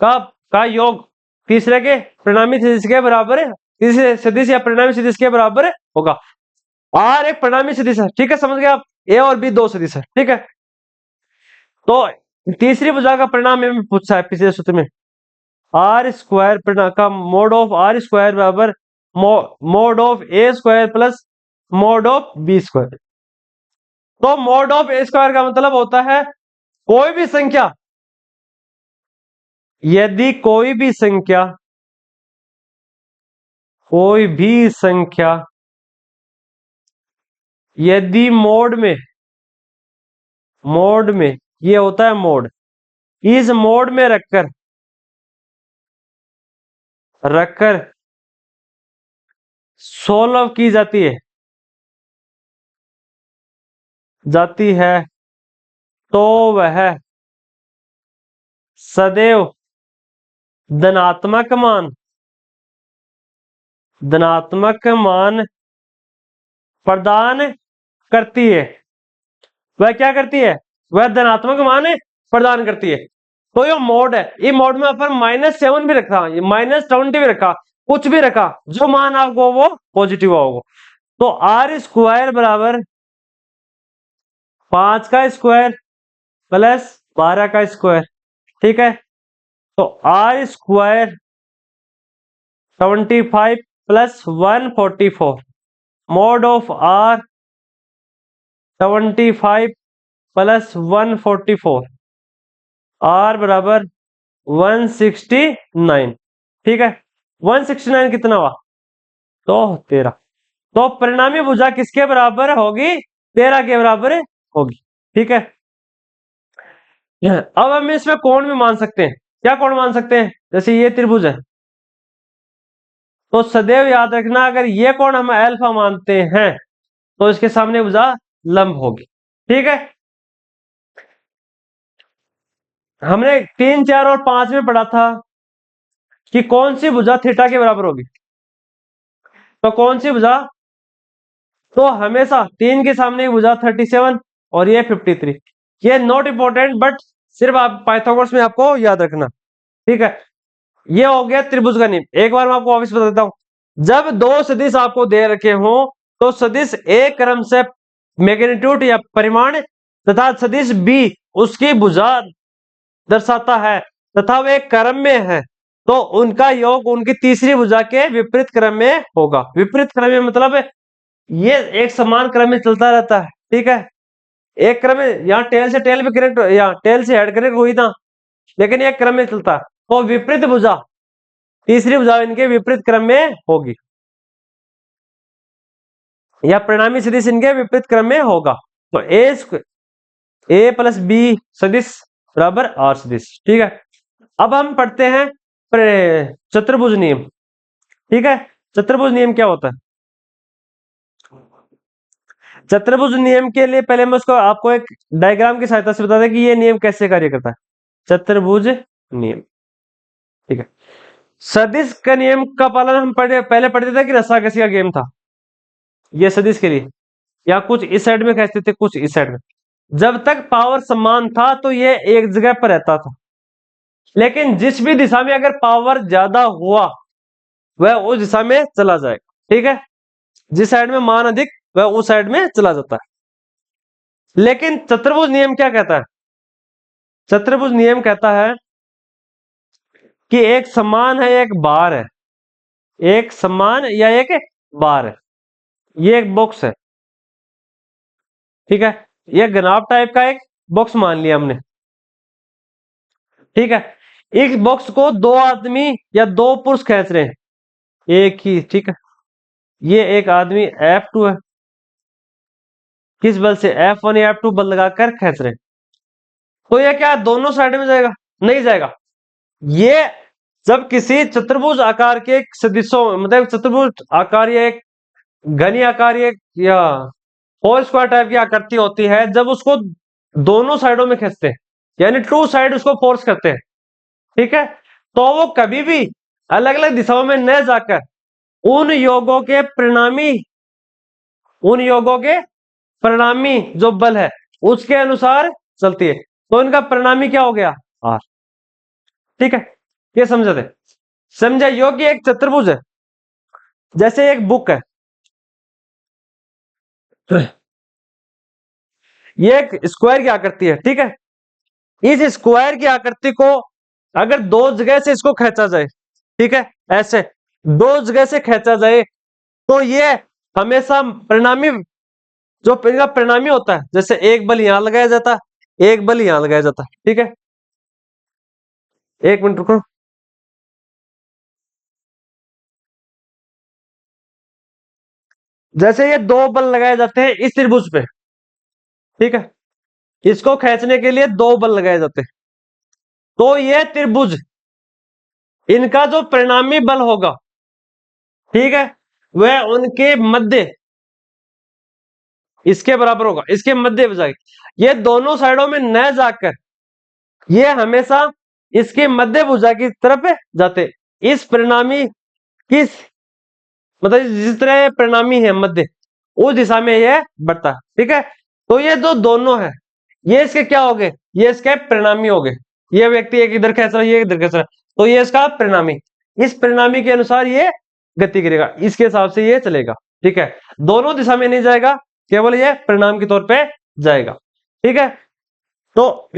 का योग तीसरे के परिणामी सदिश के बराबर है, तीसरे सदिश या परिणामी सदिश के बराबर होगा। आर एक परिणामी सदिश है। ठीक है, समझ गए आप? ए और बी दो सदिश है। ठीक है, तो तीसरी भुजा का परिणाम में पूछा है पिछले सूत्र में, आर स्क्वायर परिणाम का मोड ऑफ आर स्क्वायर बराबर mod of A square plus mod of B square. तो मोड ऑफ ए स्क्वायर का मतलब होता है कोई भी संख्या, यदि कोई भी संख्या यदि मोड में ये होता है मोड, इस मोड में रखकर रखकर सोल्व की जाती है तो वह सदैव धनात्मक मान प्रदान करती है। वह क्या करती है? वह धनात्मक मान प्रदान करती है। तो ये मोड है, ये मोड में अपन -7 भी रखा, -20 भी रखा, कुछ भी रखा, जो मान आपको वो पॉजिटिव होगा। तो आर स्क्वायर बराबर 5 का स्क्वायर प्लस 12 का स्क्वायर। ठीक है, तो R square 75 plus 144 mod of R 75 plus 144 R बराबर 169। ठीक है, 169 कितना हुआ? तो 13। तो परिणामी भुजा किसके बराबर होगी? 13 के बराबर होगी। ठीक है, अब हम इसमें कोण भी मान सकते हैं। क्या कोण मान सकते हैं? जैसे ये त्रिभुज है, तो सदैव याद रखना अगर ये कोण हम अल्फा मानते हैं तो इसके सामने भुजा लंब होगी। ठीक है, हमने 3, 4 और 5 में पढ़ा था कि कौन सी भुजा थीटा के बराबर होगी। तो कौन सी भुजा? तो हमेशा 3 के सामने भुजा 37 और ये 53। ये नॉट इंपॉर्टेंट, बट सिर्फ आप पाइथागोरस में आपको याद रखना। ठीक है, ये हो गया त्रिभुज का नियम। एक बार मैं आपको वापस बता देता हूं। जब दो सदिश आपको दे रखे हो तो सदिश एक क्रम से मैग्नीट्यूड या परिमाण तथा सदिश बी उसकी भुजा दर्शाता है तथा वे क्रम में है, तो उनका योग उनकी तीसरी भुजा के विपरीत क्रम में होगा। विपरीत क्रम में मतलब ये एक समान क्रम में चलता रहता है। ठीक है, एक क्रम में यहाँ टेल से टेल भी कनेक्ट या टेल से हेड कनेक्ट हुई था, लेकिन एक क्रम में चलता है। तो विपरीत भुजा तीसरी भुजा इनके विपरीत क्रम में होगी या परिणामी सदिश इनके विपरीत क्रम में होगा। तो ए प्लस बी सदिश बराबर आर सदिश। ठीक है, अब हम पढ़ते हैं चतुर्भुज नियम। ठीक है, चतुर्भुज नियम क्या होता है? चतुर्भुज नियम के लिए पहले मैं उसको आपको एक डायग्राम की सहायता से बता दें कि ये नियम कैसे कार्य करता है। चतुर्भुज नियम। ठीक है, सदिश का नियम का पालन हम पहले पढ़ते थे कि रस्साकसी का गेम था। ये सदिश के लिए या कुछ इस साइड में खींचते थे, कुछ इस साइड में। जब तक पावर समान था तो ये एक जगह पर रहता था, लेकिन जिस भी दिशा में अगर पावर ज्यादा हुआ वह उस दिशा में चला जाएगा। ठीक है, जिस साइड में मान अधिक वह उस साइड में चला जाता है। लेकिन चतुर्भुज नियम क्या कहता है? चतुर्भुज नियम कहता है कि एक समान है, एक बार है, एक समान या एक बार है। ये एक बॉक्स है। ठीक है, ये ग्राफ टाइप का एक बॉक्स मान लिया हमने। ठीक है, इस बॉक्स को दो आदमी या दो पुरुष खींच रहे हैं एक ही। ठीक है, ये एक आदमी F2 है, किस बल से? F1 या F2 बल लगाकर खींच रहे हैं। तो ये क्या दोनों साइड में जाएगा? नहीं जाएगा। ये जब किसी चतुर्भुज आकार के सदिशों मतलब चतुर्भुज आकार या एक घनी आकार या होल स्क्वायर टाइप की आकृति होती है, जब उसको दोनों साइडों में खींचते हैं यानी टू साइड उसको फोर्स करते हैं। ठीक है, तो वो कभी भी अलग अलग दिशाओं में न जाकर उन योगों के परिणामी जो बल है उसके अनुसार चलती है। तो इनका परिणामी क्या हो गया? आर। ठीक है, ये समझे थे? समझा? योग्य एक चतुर्भुज है, जैसे एक बुक है। ये एक स्क्वायर की आकृति है। ठीक है, इस स्क्वायर की आकृति को अगर दो जगह से इसको खींचा जाए, ठीक है, ऐसे दो जगह से खींचा जाए तो ये हमेशा परिणामी जो इनका परिणामी होता है, जैसे एक बल यहां लगाया जाता है, एक बल यहां लगाया जाता है। ठीक है, एक मिनट रुको। जैसे ये दो बल लगाए जाते हैं इस त्रिभुज पे। ठीक है, इसको खींचने के लिए दो बल लगाए जाते हैं, तो ये त्रिभुज इनका जो परिणामी बल होगा, ठीक है, वह उनके मध्य इसके बराबर होगा, इसके मध्य बजाय ये दोनों साइडों में न जाकर ये हमेशा इसके मध्य भुजा की तरफ जाते। इस परिणामी किस मतलब जिस तरह परिणामी है मध्य, उस दिशा में यह बढ़ता है, ठीक है। तो ये जो दोनों है ये इसके क्या हो गए, ये इसके परिणामी हो गए। ये व्यक्ति एक इधर खींच रहा है, ये इधर खींच रहा है, तो ये इसका परिणामी, इस परिणामी के अनुसार ये गति करेगा, इसके हिसाब से ये चलेगा, ठीक है। दोनों दिशा में नहीं जाएगा, केवल ये परिणाम के तौर पे जाएगा, ठीक है। तो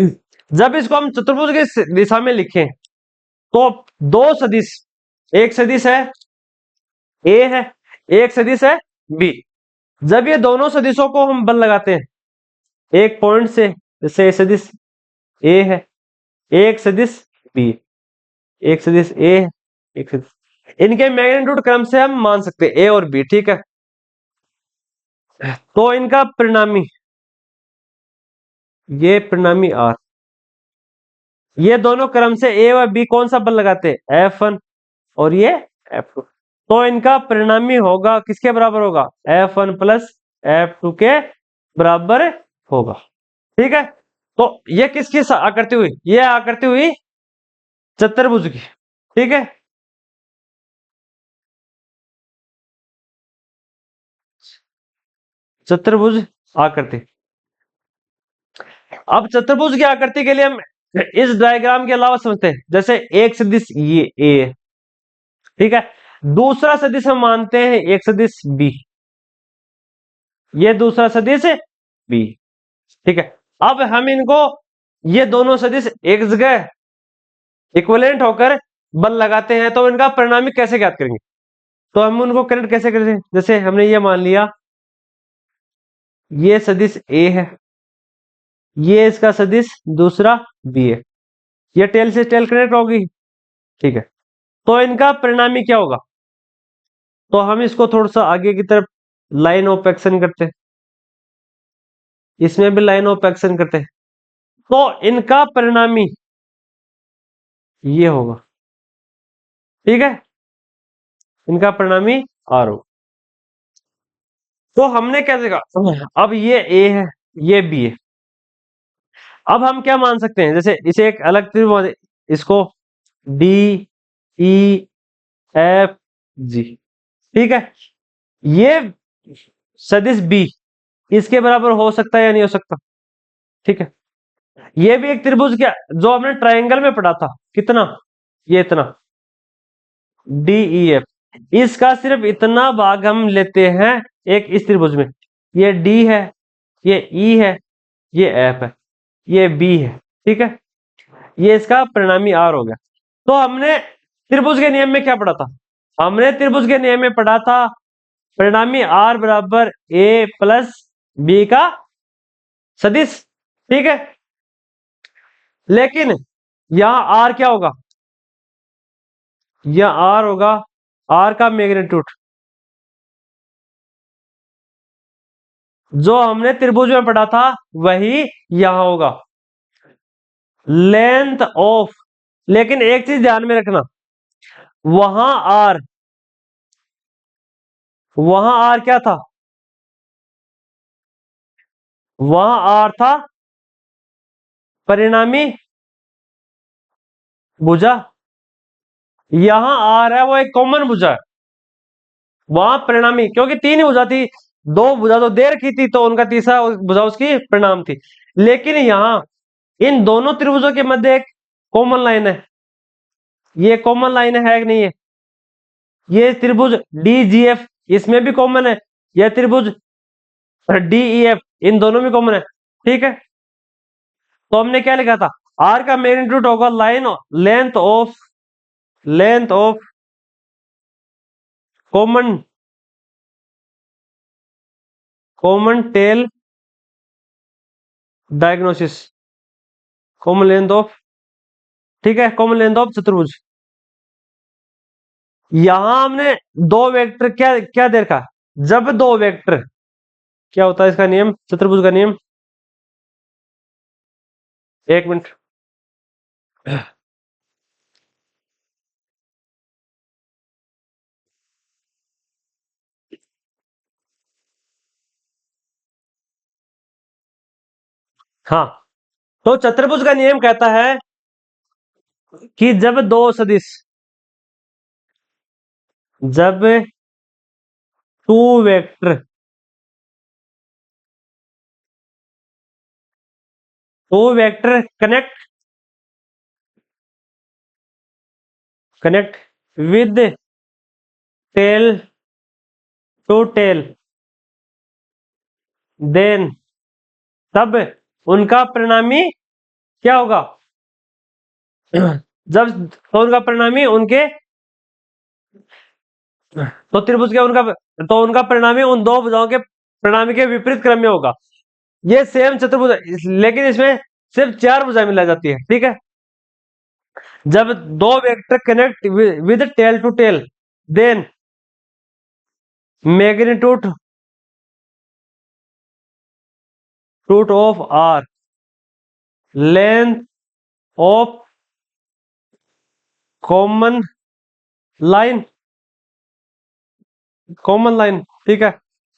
जब इसको हम चतुर्भुज की दिशा में लिखें तो दो सदिश, एक सदिश है ए है, एक सदिश है बी। जब ये दोनों सदिशों को हम बल लगाते हैं एक पॉइंट से, जैसे सदिश ए है, एक सदिश बी, एक सदिश ए है, एक सदिश, इनके मैग्नीट्यूड क्रम से हम मान सकते हैं ए और बी, ठीक है। तो इनका परिणामी, ये परिणामी आर, ये दोनों क्रम से ए और बी कौन सा बल लगाते हैं, F1 और ये F2। तो इनका परिणामी होगा किसके बराबर होगा, F1 प्लस F2 के बराबर होगा, ठीक है। तो ये किसकी आकृति हुई, ये आकृति हुई चतुर्भुज की, ठीक है। चतुर्भुज आकृति। अब चतुर्भुज की आकृति के लिए हम इस डायग्राम के अलावा समझते हैं, जैसे एक सदिश ये ए, ठीक है, दूसरा सदिश हम मानते हैं एक सदिश बी, ये दूसरा सदिश बी, ठीक है। अब हम इनको ये दोनों सदिश एक जगह इक्विवेलेंट होकर बल लगाते हैं, तो इनका परिणामी कैसे ज्ञात करेंगे, तो हम उनको कनेक्ट कैसे करेंगे। जैसे हमने ये मान लिया ये सदिश ए है, ये इसका सदिश दूसरा बी है, ये टेल से टेल कनेक्ट होगी, ठीक है। तो इनका परिणामी क्या होगा, तो हम इसको थोड़ा सा आगे की तरफ लाइन ऑफ एक्शन करते हैं, इसमें भी लाइन ऑफ एक्शन करते हैं, तो इनका परिणामी ये होगा, ठीक है, इनका परिणामी आर होगा। तो हमने क्या देखा, अब ये ए है, ये बी है। अब हम क्या मान सकते हैं, जैसे इसे एक अलग त्रिभुज, इसको डी ई एफ जी, ठीक है। ये सदिश बी इसके बराबर हो सकता है या नहीं हो सकता, ठीक है। ये भी एक त्रिभुज क्या जो हमने ट्रायंगल में पढ़ा था, कितना, ये इतना डी ई एफ, इसका सिर्फ इतना भाग हम लेते हैं एक इस त्रिभुज में, ये डी है, ये ई है, ये एफ है, ये बी है, ठीक है। ये इसका परिणामी आर हो गया। तो हमने त्रिभुज के नियम में क्या पढ़ा था, हमने त्रिभुज के नियम में पढ़ा था परिणामी आर बराबर ए प्लस बी का सदिश, ठीक है। लेकिन यहां आर क्या होगा, यह आर होगा आर का मैग्नीट्यूड, जो हमने त्रिभुज में पढ़ा था वही यहां होगा, लेंथ ऑफ। लेकिन एक चीज ध्यान में रखना, वहां आर, वहां आर क्या था, वहां आर था परिणामी भुजा, यहां आर है वो एक कॉमन भुजा है, वहां परिणामी, क्योंकि तीन ही भुजा थी, दो भुजा तो दे रखी थी, तो उनका तीसरा भुजा उसकी परिणाम थी। लेकिन यहां इन दोनों त्रिभुजों के मध्य एक कॉमन लाइन है, ये कॉमन लाइन है कि नहीं है, ये त्रिभुज डी जी एफ इसमें भी कॉमन है, यह त्रिभुज डी ई एफ इन दोनों में कॉमन है, ठीक है। तो हमने क्या लिखा था, आर का मैग्नीट्यूड होगा line length of common common tail diagnosis, common length of, ठीक है, कॉमन लेंथ ऑफ चतुर्भुज। यहां हमने दो वेक्टर क्या क्या देखा, जब दो वेक्टर, क्या होता है इसका नियम, चतुर्भुज का नियम, एक मिनट, हाँ, तो चतुर्भुज का नियम कहता है कि जब two vector connect with tail to tail, then तब उनका परिणामी क्या होगा? जब तो उनका परिणामी उनके तो त्रिभुज के उनका तो उनका परिणामी उन दो भुजाओं के परिणामी के विपरीत क्रम में होगा। ये सेम चतुर्भुज है, लेकिन इसमें सिर्फ चार भुजाएं मिला जाती है। ठीक है, जब दो vector connect with tail to tail, then magnitude root of R, length of common line ठीक है,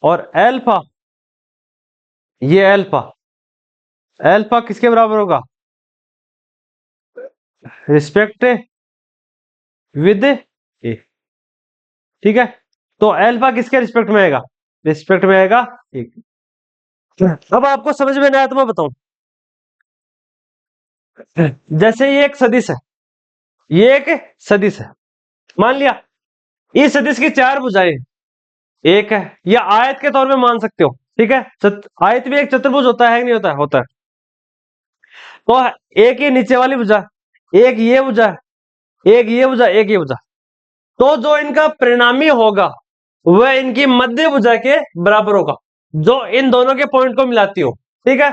और एल्फा, ये एल्फा किसके बराबर होगा? Respect with A. ठीक है, तो एल्फा किसके रिस्पेक्ट में आएगा? रिस्पेक्ट में आएगा एक। अब आपको समझ में नहीं आया तो मैं बताऊं। जैसे ये एक सदिश है, ये एक सदिश है, मान लिया इस सदिश की चार भुजाएं एक है, या आयत के तौर पे मान सकते हो। ठीक है, आयत भी एक चतुर्भुज होता है कि नहीं होता है? होता है। तो एक ये नीचे वाली भुजा, एक ये भुजा, एक ये भुजा, एक ये भुजा, तो जो इनका परिणामी होगा वह इनकी मध्य भुजा के बराबर होगा, जो इन दोनों के पॉइंट को मिलाती हो। ठीक है,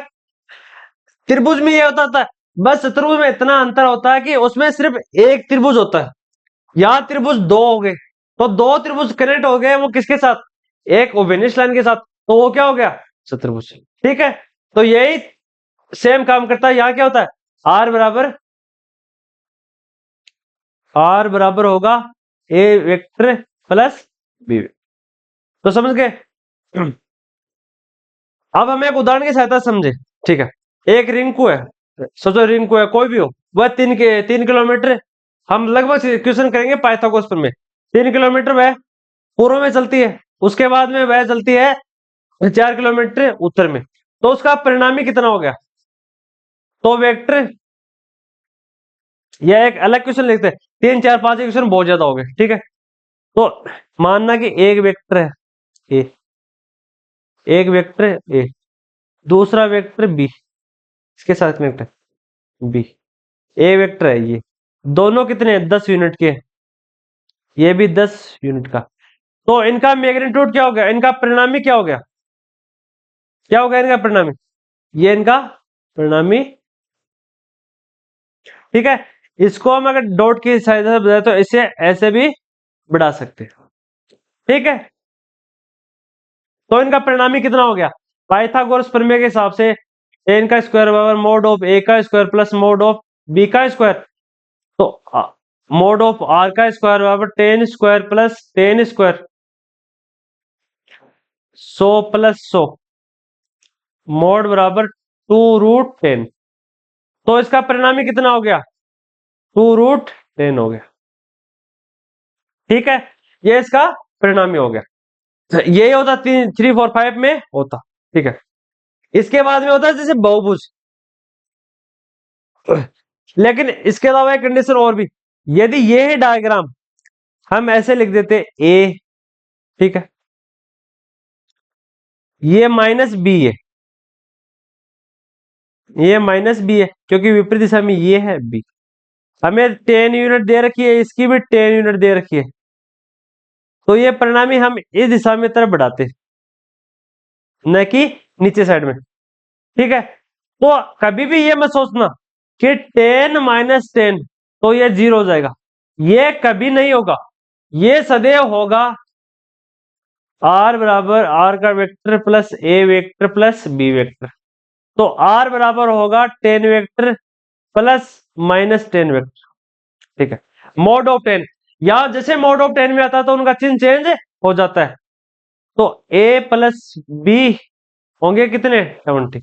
त्रिभुज में ये होता था, बस चतुर्भुज में इतना अंतर होता है कि उसमें सिर्फ एक त्रिभुज होता है, यहाँ त्रिभुज दो हो गए, तो दो त्रिभुज कनेक्ट हो गए, वो किसके साथ? एक ओबेनिश लाइन के साथ, तो वो क्या हो गया? चतुर्भुज। ठीक है, तो यही सेम काम करता है। यहाँ क्या होता है? आर बराबर होगा ए वेक्टर प्लस बी। तो समझ गए? अब हम एक उदाहरण की सहायता से समझे। ठीक है, एक रिंकू है, सोचो रिंकू है, कोई भी हो, वह 3 किलोमीटर, हम लगभग क्वेश्चन करेंगे पाइथागोरस पर में। 3 किलोमीटर वह पूर्व में चलती है, उसके बाद में वह चलती है 4 किलोमीटर उत्तर में, तो उसका परिणामी कितना हो गया? तो वेक्टर, यह एक अलग क्वेश्चन लिखते हैं, 3 4 5 क्वेश्चन बहुत ज्यादा हो गए। ठीक है, तो मानना कि एक वेक्टर है ए, एक वेक्टर ए, दूसरा वेक्टर बी, इसके साथ में वेक्टर बी, ए वेक्टर है, ये दोनों कितने हैं? 10 यूनिट के, ये भी 10 यूनिट का। तो इनका मैग्नीट्यूड क्या हो गया? इनका परिणामी क्या हो गया? क्या हो गया इनका परिणामी? ये इनका परिणामी। ठीक है, इसको हम अगर डॉट की सहायता से बताए तो इसे ऐसे भी बढ़ा सकते हैं। ठीक है, तो इनका परिणामी कितना हो गया? पाइथागोरस प्रमेय के हिसाब से टेन का स्क्वायर बराबर मोड ऑफ ए का square plus mod of B का स्क्वायर, तो मोड ऑफ आर का स्क्वायर बराबर 10 square plus 10 square, 100 plus 100, mod बराबर 2√10। तो इसका परिणामी कितना हो गया? 2√10 हो गया। ठीक है, ये इसका परिणामी हो गया। यही होता 3 4 5 में होता। ठीक है, इसके बाद में होता है जैसे बहुभुज, लेकिन इसके अलावा एक कंडीशन और भी, यदि ये है डायग्राम, हम ऐसे लिख देते ए, ठीक है, ये माइनस बी है, ये माइनस बी है, क्योंकि विपरीत दिशा में ये है बी। हमें 10 यूनिट दे रखी है, इसकी भी 10 यूनिट दे रखी है, तो ये परिणामी हम इस दिशा में तरफ बढ़ाते, न कि नीचे साइड में। ठीक है, तो कभी भी ये मत सोचना कि 10 - 10 तो ये 0 हो जाएगा, ये कभी नहीं होगा, ये सदैव होगा आर बराबर आर का vector plus A vector plus B vector. तो आर बराबर होगा 10 वेक्टर प्लस -10 वेक्टर। ठीक है, मोड ऑफ 10, या जैसे मोड ऑफ 10 में आता है तो उनका चिन्ह चेंज हो जाता है, तो ए प्लस बी होंगे कितने? 70।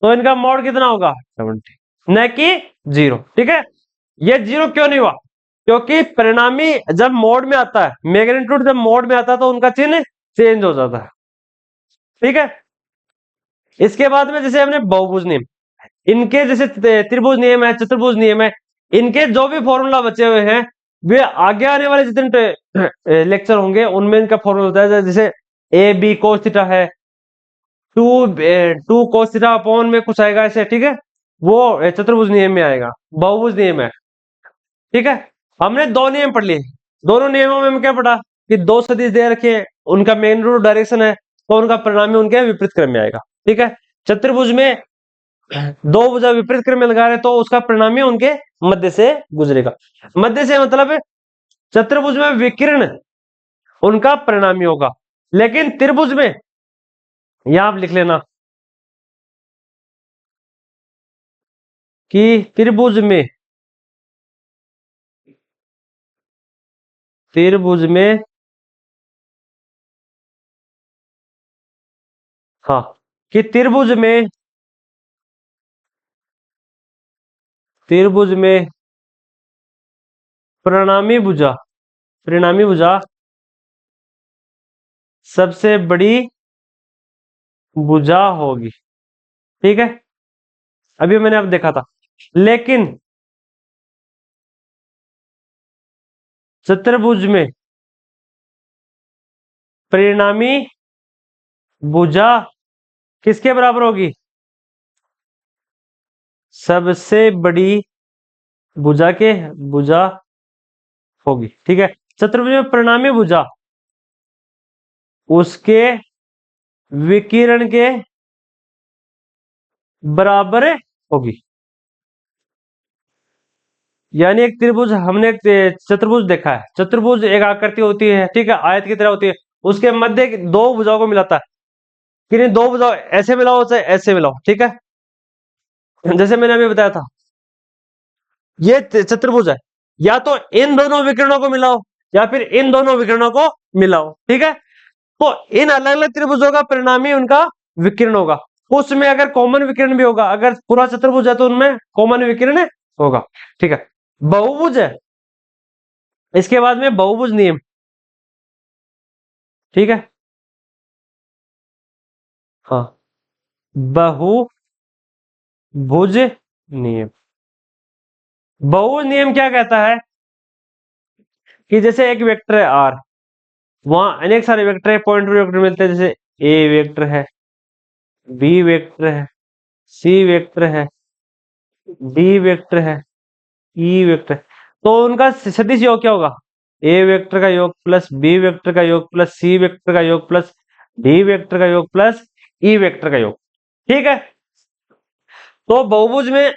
तो इनका मॉड कितना होगा 70, न कि 0। ठीक है, ये 0 क्यों नहीं हुआ? क्योंकि परिणामी जब मोड में आता है, मैग्नीट्यूड जब मोड में आता है तो उनका चिन्ह चेंज हो जाता है। ठीक है, इसके बाद में जैसे हमने बहुभुज नियम, इनके जैसे त्रिभुज नियम है, चतुर्भुज नियम है, इनके जो भी फॉर्मूला बचे हुए हैं वे आगे आने वाले जितने लेक्चर होंगे उनमें इनका फॉर्मूला होता है। जैसे ए बी कोस थीटा है, two two cos theta upon में कुछ आएगा ऐसे। ठीक है, वो चतुर्भुज नियम में आएगा, बहुभुज नियम है। ठीक है, हमने दो नियम पढ़ लिए, दोनों नियमों में हम क्या पढ़ा कि दो सदिश दे रखे हैं, उनका मैग्नीट्यूड डायरेक्शन है, तो उनका परिणामी उनके विपरीत क्रम में आएगा। ठीक है, चतुर्भुज में दो भुजा विपरीत क्रम में लगा रहे तो उसका परिणामी उनके मध्य से गुजरेगा। मध्य से मतलब चतुर्भुज में विकिरण उनका परिणामी होगा, लेकिन त्रिभुज में, यहां आप लिख लेना कि त्रिभुज में हाँ, कि त्रिभुज में परिणामी भुजा सबसे बड़ी भुजा होगी। ठीक है, अभी मैंने अब देखा था, लेकिन चतुर्भुज में परिणामी भुजा किसके बराबर होगी? सबसे बड़ी भुजा होगी। ठीक है, चतुर्भुज में परिणामी भुजा उसके विकिरण के बराबर होगी। यानी एक त्रिभुज, हमने एक चतुर्भुज देखा है, चतुर्भुज एक आकृति होती है, ठीक है, आयत की तरह होती है, उसके मध्य दो भुजाओं को मिलाता है, कि नहीं दो भुजाओं ऐसे मिलाओ चाहे ऐसे मिलाओ। ठीक है, जैसे मैंने अभी बताया था, ये चतुर्भुज है, या तो इन दोनों विकिरणों को मिलाओ या फिर इन दोनों विकिरणों को मिलाओ। ठीक है, तो इन अलग अलग त्रिभुजों का परिणामी उनका विकिरण होगा, उसमें अगर कॉमन विकिरण भी होगा, अगर पूरा चतुर्भुज है तो उनमें कॉमन विकिरण होगा। ठीक है, बहुभुज है, इसके बाद में बहुभुज नियम। ठीक है, हाँ, बहुभुज नियम। बहुभुज नियम क्या कहता है कि जैसे एक वेक्टर है आर, वहां अनेक सारे वेक्टर है, पॉइंट वेक्टर मिलते हैं, जैसे ए वेक्टर है, बी वेक्टर है, सी वेक्टर है, डी वेक्टर है, ई वेक्टर है। तो उनका सदिश योग क्या होगा? ए वेक्टर का योग प्लस बी वेक्टर का योग प्लस सी वेक्टर का योग प्लस डी वेक्टर का योग प्लस ई वेक्टर का योग। ठीक है, तो बहुभुज में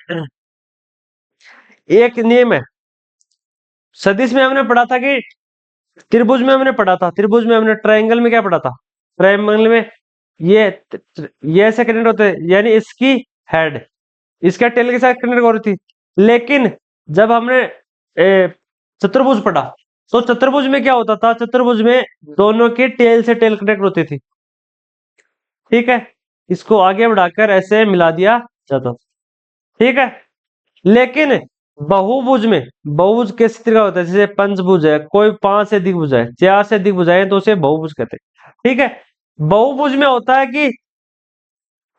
एक नियम है, सदिश में हमने पढ़ा था कि त्रिभुज में हमने पढ़ा था, त्रिभुज में हमने ट्रायंगल में क्या पढ़ा था? ट्रायंगल में ये ये ऐसे कनेक्ट होते हैं, यानी इसकी हेड इसका टेल के साथ कनेक्ट हो रही थी। लेकिन जब हमने चतुर्भुज पढ़ा तो चतुर्भुज में क्या होता था? चतुर्भुज में दोनों की टेल से टेल कनेक्ट होती थी। ठीक है, इसको आगे बढ़ाकर ऐसे मिला दिया जाता था। ठीक है, लेकिन बहुभुज किस तरह का होता है? जैसे पंचभुज है, कोई 5 से अधिक भुजा है, 4 से अधिक भुजाएं तो उसे बहुभुज कहते हैं। ठीक है, बहुभुज में होता है कि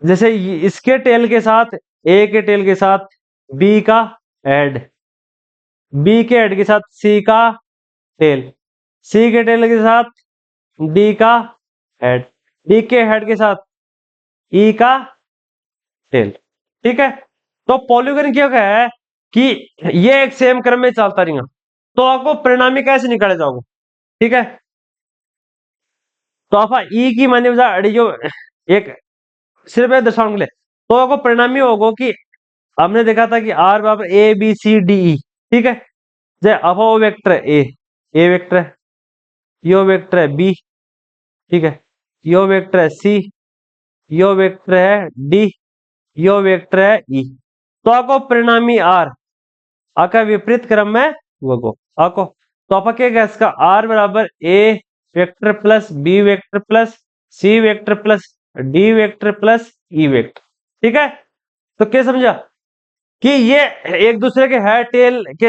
जैसे इसके टेल के साथ, ए के टेल के साथ बी का हेड, बी के हेड के साथ सी का टेल, सी के टेल के साथ डी का हेड, डी के हेड के साथ ई का टेल। ठीक है, तो पॉलीगन क्या है कि ये एक सेम क्रम में चलता रहेगा, तो आपको परिणामी कैसे निकाले जाओगे? ठीक है, तो आप ई की माने अड़ियो एक सिर्फ दर्शाने के लिए, तो आपको परिणामी होगा कि हमने देखा था कि आर बराबर A B C D E. ठीक है, जैसे अब वो वेक्टर है ए वेक्टर है, यो वेक्टर है बी, ठीक है, यो वेक्टर है सी, यो वेक्टर है डी, यो वेक्टर है ई। तो आपको परिणामी आर आका विपरीत क्रम में होगा आपको, तो आप क्या कह इसका आर बराबर A vector plus B vector plus C vector plus D vector plus E vector. ठीक है, तो क्या समझा कि ये एक दूसरे के हेड टेल के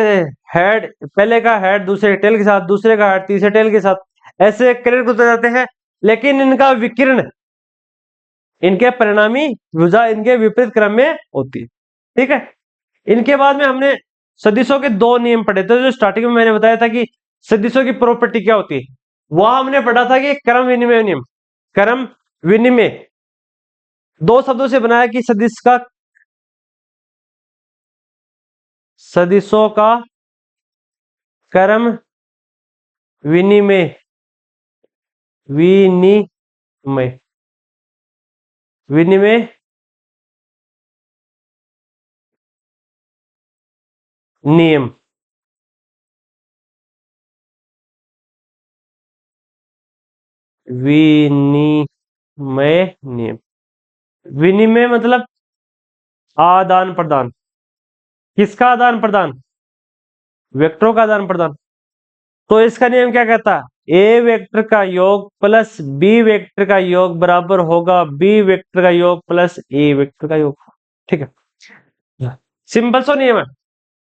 हेड, पहले का हेड दूसरे टेल के साथ, दूसरे का हेड तीसरे टेल के साथ ऐसे कनेक्ट होते जाते हैं, लेकिन इनका विकिरण, इनके परिणामी भुजा इनके विपरीत क्रम में होती है। ठीक है, इनके बाद में हमने सदिशों के दो नियम पढ़े थे। जो स्टार्टिंग में मैंने बताया था कि सदिशों की प्रॉपर्टी क्या होती है, वहां हमने पढ़ा था कि क्रम विनिमय नियम। क्रम विनिमय दो शब्दों से बनाया कि सदिश का, सदिशों का क्रम विनिमय, विनिमय, विनिमय नियम। विनिमय नियम, विनिमय मतलब आदान प्रदान। किसका आदान प्रदान? वेक्टरों का आदान प्रदान। तो इसका नियम क्या कहता है? ए वेक्टर का योग प्लस बी वेक्टर का योग बराबर होगा बी वेक्टर का योग प्लस ए वेक्टर का योग। ठीक है, सिंपल सो नियम है।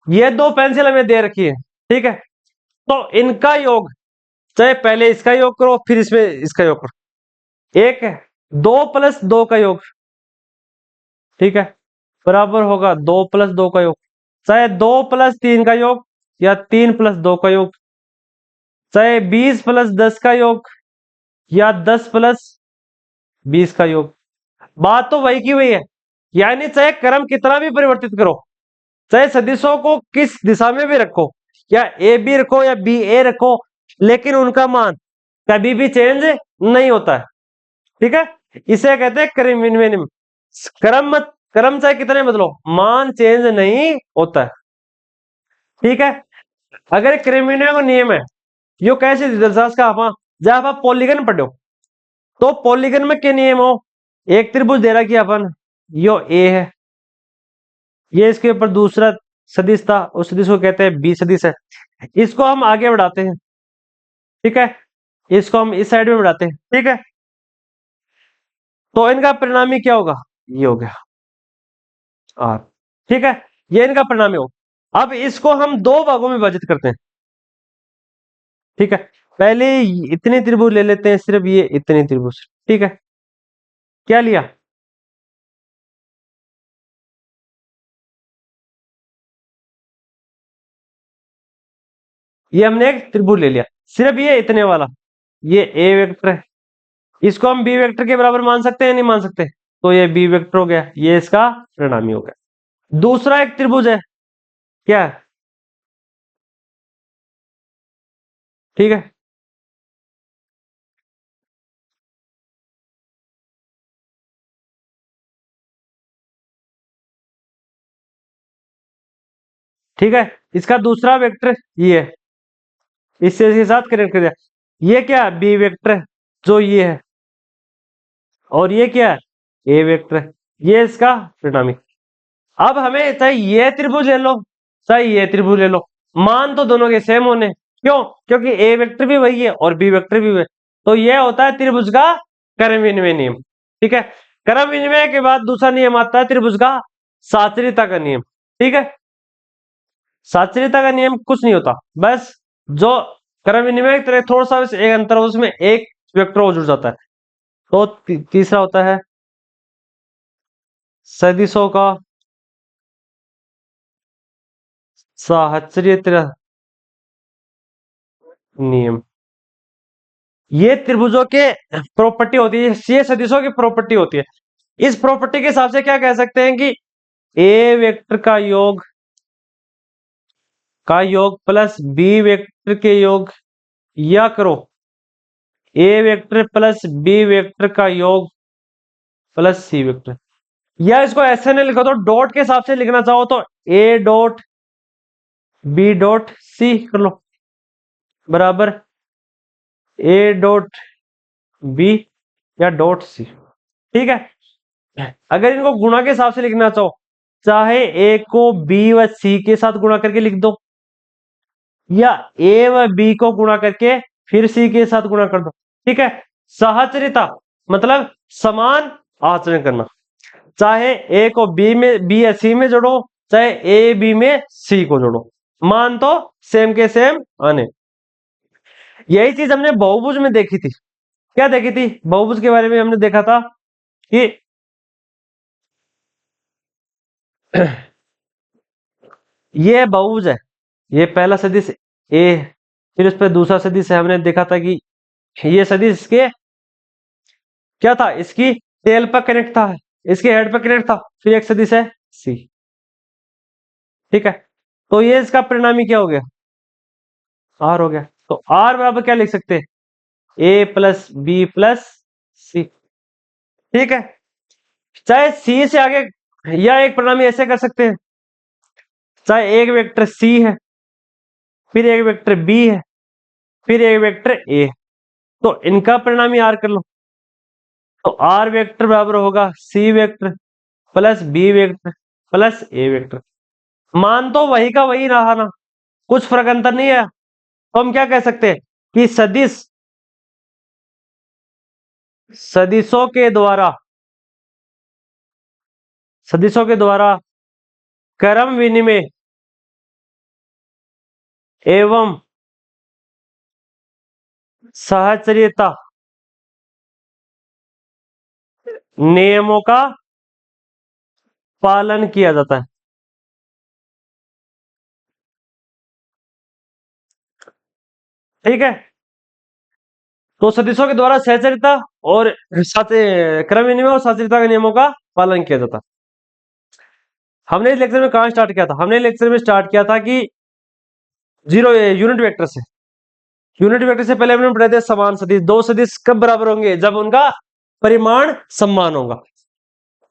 ये दो पेंसिल हमें दे रखी है, ठीक है, तो इनका योग, चाहे पहले इसका योग करो फिर इसमें इसका योग करो, एक है दो प्लस दो का योग, ठीक है, बराबर होगा दो प्लस दो का योग, चाहे दो प्लस तीन का योग या तीन प्लस दो का योग, चाहे 20 प्लस 10 का योग या 10 प्लस 20 का योग, बात तो वही की वही है। यानी चाहे क्रम कितना भी परिवर्तित करो, चाहे सदिशों को किस दिशा में भी रखो, या ए बी रखो या बी ए रखो, लेकिन उनका मान कभी भी चेंज नहीं होता है। ठीक है, इसे कहते हैं क्रम विनिमय नियम। क्रम चाहे कितने बदलो, मान चेंज नहीं होता है। ठीक है, अगर क्रम विनिमय का नियम है, यो कैसे दर्शास का आप जब आप पॉलीगन पढ़ो, तो पॉलीगन में क्या नियम हो, एक त्रिभुज दे रहा कि अपन यो ए है, ये इसके ऊपर दूसरा सदिश था, उस सदिश को कहते हैं बी सदिश है, इसको हम आगे बढ़ाते हैं। ठीक है, इसको हम इस साइड में बढ़ाते हैं। ठीक है, तो इनका परिणामी क्या होगा, ये हो गया आर। ठीक है, ये इनका परिणामी हो। अब इसको हम दो भागों में विभाजित करते हैं। ठीक है, पहले इतने त्रिभुज ले लेते हैं, सिर्फ ये इतने त्रिभुज। ठीक है, क्या लिया, ये हमने एक त्रिभुज ले लिया, सिर्फ ये इतने वाला, ये ए वेक्टर है, इसको हम बी वेक्टर के बराबर मान सकते हैं नहीं मान सकते, तो ये बी वेक्टर हो गया, ये इसका परिणामी हो गया। दूसरा एक त्रिभुज है, क्या है? ठीक है, ठीक है, इसका दूसरा वेक्टर ये है, इससे इसके साथ कनेक्ट कर दिया, ये क्या है, बी वेक्टर है जो ये है, और ये क्या है, ए वेक्टर है, ये इसका परिणामी। अब हमें चाहे ये त्रिभुज ले लो चाहे ये त्रिभुज ले लो, मान तो दोनों के सेम होने, क्यों? क्योंकि ए वेक्टर भी वही है और बी वेक्टर भी वही है, तो ये होता है त्रिभुज का क्रम विनिमय नियम। ठीक है, क्रम विनिमय के बाद दूसरा नियम आता है त्रिभुज का साचरिता का नियम। ठीक है, साचरिता का नियम कुछ नहीं होता, बस जो क्रम विनिमय की तरह थोड़ा सा एक अंतर हो, उसमें एक वेक्टर और जुड़ जाता है। तो तीसरा होता है सदिशों का साहचर्य नियम। ये त्रिभुजों के प्रॉपर्टी होती है, ये सदिशों की प्रॉपर्टी होती है। इस प्रॉपर्टी के हिसाब से क्या कह सकते हैं कि ए वेक्टर का योग प्लस बी वेक्टर के योग, या करो ए वेक्टर प्लस बी वेक्टर का योग प्लस सी वेक्टर, या इसको ऐसे नहीं लिखो तो डॉट के हिसाब से लिखना चाहो तो A dot B dot C कर लो, बराबर ए डॉट बी या डॉट सी। ठीक है, अगर इनको गुणा के हिसाब से लिखना चाहो, चाहे ए को बी व सी के साथ गुणा करके लिख दो, या ए व बी को गुणा करके फिर सी के साथ गुणा कर दो। ठीक है, सहचरिता मतलब समान आचरण करना। चाहे ए को बी में, बी या सी में जोड़ो, चाहे ए बी में सी को जोड़ो, मान तो सेम के सेम आने। यही चीज हमने बहुभुज में देखी थी। क्या देखी थी? बहुभुज के बारे में हमने देखा था कि ये बहुभुज है, ये पहला सदिश ए, फिर उस पर दूसरा सदिश है, हमने देखा था कि ये सदिश इसके क्या था, इसकी टेल पर कनेक्ट था, इसके हेड पर कनेक्ट था, फिर एक सदिश है सी। ठीक है, तो ये इसका परिणामी क्या हो गया, आर हो गया। तो आर बराबर क्या लिख सकते हैं, ए प्लस बी प्लस सी। ठीक है, चाहे सी से आगे, या एक परिणामी ऐसे कर सकते हैं, चाहे एक वेक्टर सी है, फिर एक वेक्टर बी है, फिर एक वेक्टर ए, तो इनका परिणामी आर कर लो। तो आर वेक्टर बराबर होगा C vector plus B vector plus A vector. मान तो वही का वही रहा ना, कुछ फर्क अंतर नहीं है। तो हम क्या कह सकते हैं कि सदिश, सदिशों के द्वारा, सदिशों के द्वारा क्रम विनिमय एवं सहचर्यता नियमों का पालन किया जाता है। ठीक है, तो सदिशों के द्वारा सहचर्यता और क्रम विनिमय और सहचर्यता के नियमों का पालन किया जाता है। हमने इस लेक्चर में कहां स्टार्ट किया था, हमने लेक्चर में स्टार्ट किया था कि जीरो यूनिट वेक्टर से। यूनिट वेक्टर से पहले हमने पढ़े थे समान सदिश। दो सदिश कब बराबर होंगे, जब उनका परिमाण समान होगा।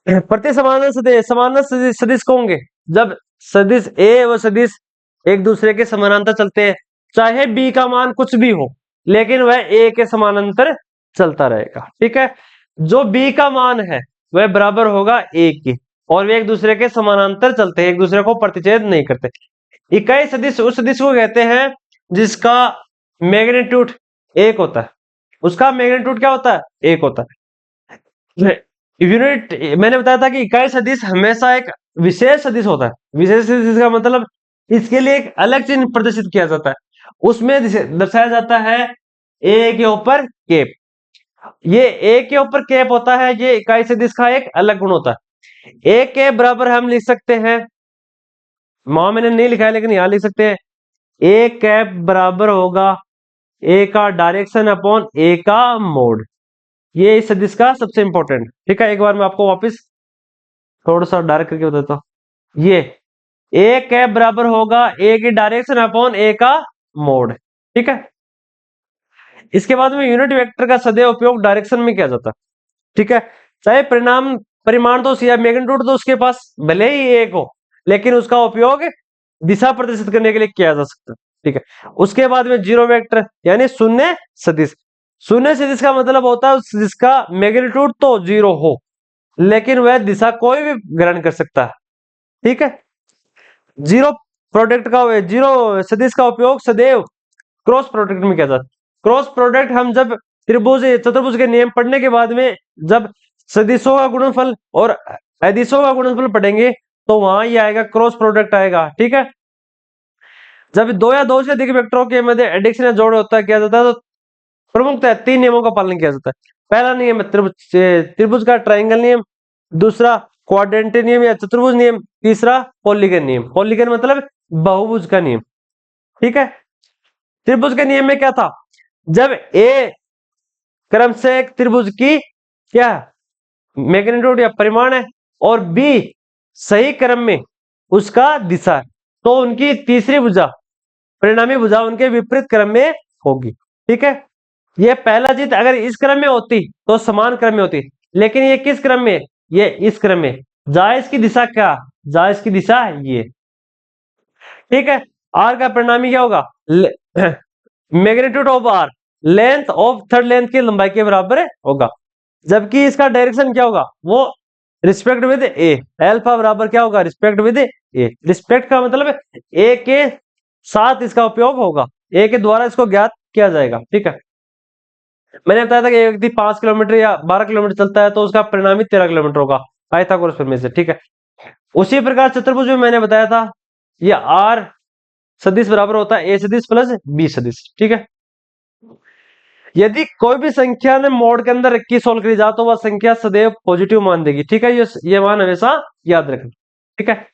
प्रति समान सदिश, समान सदिश को होंगे जब सदिश ए व सदिश एक दूसरे के समानांतर चलते हैं, चाहे बी का मान कुछ भी हो, लेकिन वह ए के समानांतर चलता रहेगा। ठीक है, जो बी का मान है वह बराबर होगा ए के, और वे एक दूसरे के समानांतर चलते हैं, एक दूसरे को प्रतिच्छेद नहीं करते। इकाई सदिश उस सदिश को कहते हैं जिसका मैग्नीट्यूड एक होता है, उसका मैग्नीट्यूड क्या होता है, एक होता है। यूनिट, मैंने बताया था कि इकाई सदिश हमेशा एक विशेष सदिश होता है। विशेष सदिश का मतलब इसके लिए एक अलग चिन्ह प्रदर्शित किया जाता है, उसमें दर्शाया जाता है ए के ऊपर केप। ये ए के ऊपर केप होता है, ये इकाई सदिश का एक अलग गुण होता है। ए के बराबर हम लिख सकते हैं, वहां मैंने नहीं लिखा है लेकिन यहां लिख सकते हैं, ए कैप बराबर होगा ए का डायरेक्शन अपॉन ए का मोड। ये इस सदिश का सबसे इंपॉर्टेंट। ठीक है, एक बार मैं आपको वापस थोड़ा सा डायरेक्ट करके बताता हूं। ये ए कैप बराबर होगा ए की डायरेक्शन अपॉन ए का मोड। ठीक है, इसके बाद में यूनिट वेक्टर का सदैव उपयोग डायरेक्शन में किया जाता है। ठीक है, चाहे परिणाम परिमाण तो या मैग्नीट्यूड तो उसके पास भले ही एक हो, लेकिन उसका उपयोग दिशा प्रदर्शित करने के लिए किया जा सकता है। ठीक है, उसके बाद में जीरो वेक्टर यानी शून्य सदिश। शून्य सदिश का मतलब होता है जिसका मैग्नीट्यूड तो जीरो हो, लेकिन वह दिशा कोई भी ग्रहण कर सकता है। ठीक है, जीरो प्रोडक्ट का, जीरो सदिश का उपयोग सदैव क्रॉस प्रोडक्ट में किया जाता है। क्रॉस प्रोडक्ट हम जब त्रिभुज चतुर्भुज के नियम पढ़ने के बाद में जब सदिशों का गुणनफल और अदिशों का गुणनफल पढ़ेंगे तो वहां ये आएगा, क्रॉस प्रोडक्ट आएगा। ठीक है, जब दो या दो से अधिक वेक्टरों के मध्य एडिशन या जोड़ होता है किया जाता है, तो प्रमुखतः तीन नियमों का पालन किया जाता है। पहला नियम है त्रिभुज का ट्राइंगल नियम, दूसरा क्वाड्रेंट नियम या चतुर्भुज नियम, तीसरा पॉलीगन नियम। पॉलीगन मतलब बहुभुज का नियम। ठीक है, त्रिभुज के नियम में क्या था, जब ए क्रम से एक त्रिभुज की क्या मैग्नीट्यूड या परिमाण है और बी सही क्रम में उसका दिशा है, तो उनकी तीसरी भुजा, परिणामी भुजा उनके विपरीत क्रम में होगी। ठीक है, ये पहला चीज अगर इस क्रम में होती तो समान क्रम में होती, लेकिन ये किस क्रम में, ये इस क्रम में। जायज की दिशा क्या, जायज की दिशा ये। ठीक है, आर का परिणामी क्या होगा, magnitude of R length of third length की लंबाई के बराबर होगा, जबकि इसका डायरेक्शन क्या होगा, वो रिस्पेक्ट विद ए। एल्फा बराबर क्या होगा, रिस्पेक्ट विद ए। रिस्पेक्ट का मतलब ए के साथ इसका उपयोग होगा, ए के द्वारा इसको ज्ञात किया जाएगा। ठीक है, मैंने बताया था कि एक व्यक्ति 5 किलोमीटर या 12 किलोमीटर चलता है तो उसका परिणामी 13 किलोमीटर होगा। पाइथागोरस प्रमेय से, ठीक है। उसी प्रकार चतुर्भुज में मैंने बताया था ये आर सदिश बराबर होता है ए सदिश प्लस बी सदिश, ठीक है। यदि कोई भी संख्या ने मोड के अंदर रख के सोल्व करी जाए तो वह संख्या सदैव पॉजिटिव मान देगी, ठीक है। ये मान हमेशा याद रखना, ठीक है।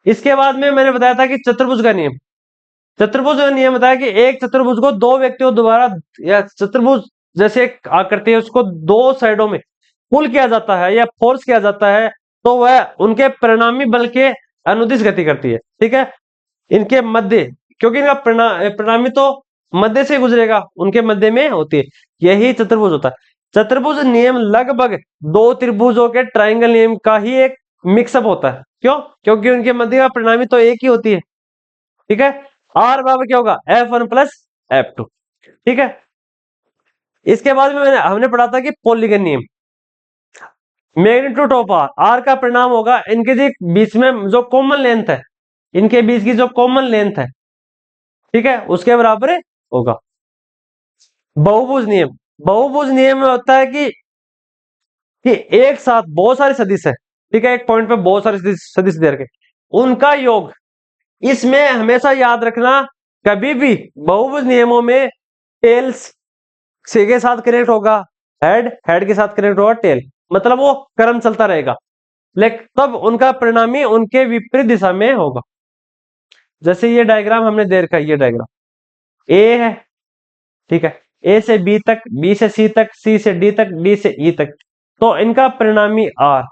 इसके बाद में मैंने बताया था कि चतुर्भुज का नियम, चतुर्भुज का नियम बताया कि एक चतुर्भुज को दो व्यक्तियों द्वारा, या चतुर्भुज जैसे एक आकृति है उसको दो साइडों में पुल किया जाता है या फोर्स किया जाता है तो वह उनके परिणामी बल के अनुदिश गति करती है, ठीक है। इनके मध्य, क्योंकि इनका परिणामी तो मध्य से गुजरेगा, उनके मध्य में होती है, यही चतुर्भुज होता है। चतुर्भुज नियम लगभग दो त्रिभुजों के ट्राइंगल नियम का ही एक मिक्सअप होता है। क्यों? क्योंकि उनके मध्य का परिणामी तो एक ही होती है, ठीक है। आर बराबर क्या होगा? F1 प्लस F2, ठीक है। इसके बाद में हमने पढ़ा था कि पॉलीगन नियम, मैग्नीट्यूड ऑफ आर, आर का परिणाम होगा इनके जी बीच में जो कॉमन लेंथ है, इनके बीच की जो कॉमन लेंथ है, ठीक है, उसके बराबर होगा। बहुभुज नियम, बहुभुज नियम में होता है कि एक साथ बहुत सारे सदिश है, ठीक है, एक पॉइंट पे बहुत सारे सदिश दे रखे, उनका योग, इसमें हमेशा याद रखना कभी भी बहुभुज नियमों में टेल्स से के साथ कनेक्ट होगा, हेड हेड के साथ कनेक्ट होगा टेल, मतलब वो क्रम चलता रहेगा, लेकिन तब उनका परिणामी उनके विपरीत दिशा में होगा। जैसे ये डायग्राम हमने दे रखा है, ये डायग्राम ए है, ठीक है, ए से बी तक, बी से सी तक, सी से डी तक, डी से ई तक, तो इनका परिणामी आर,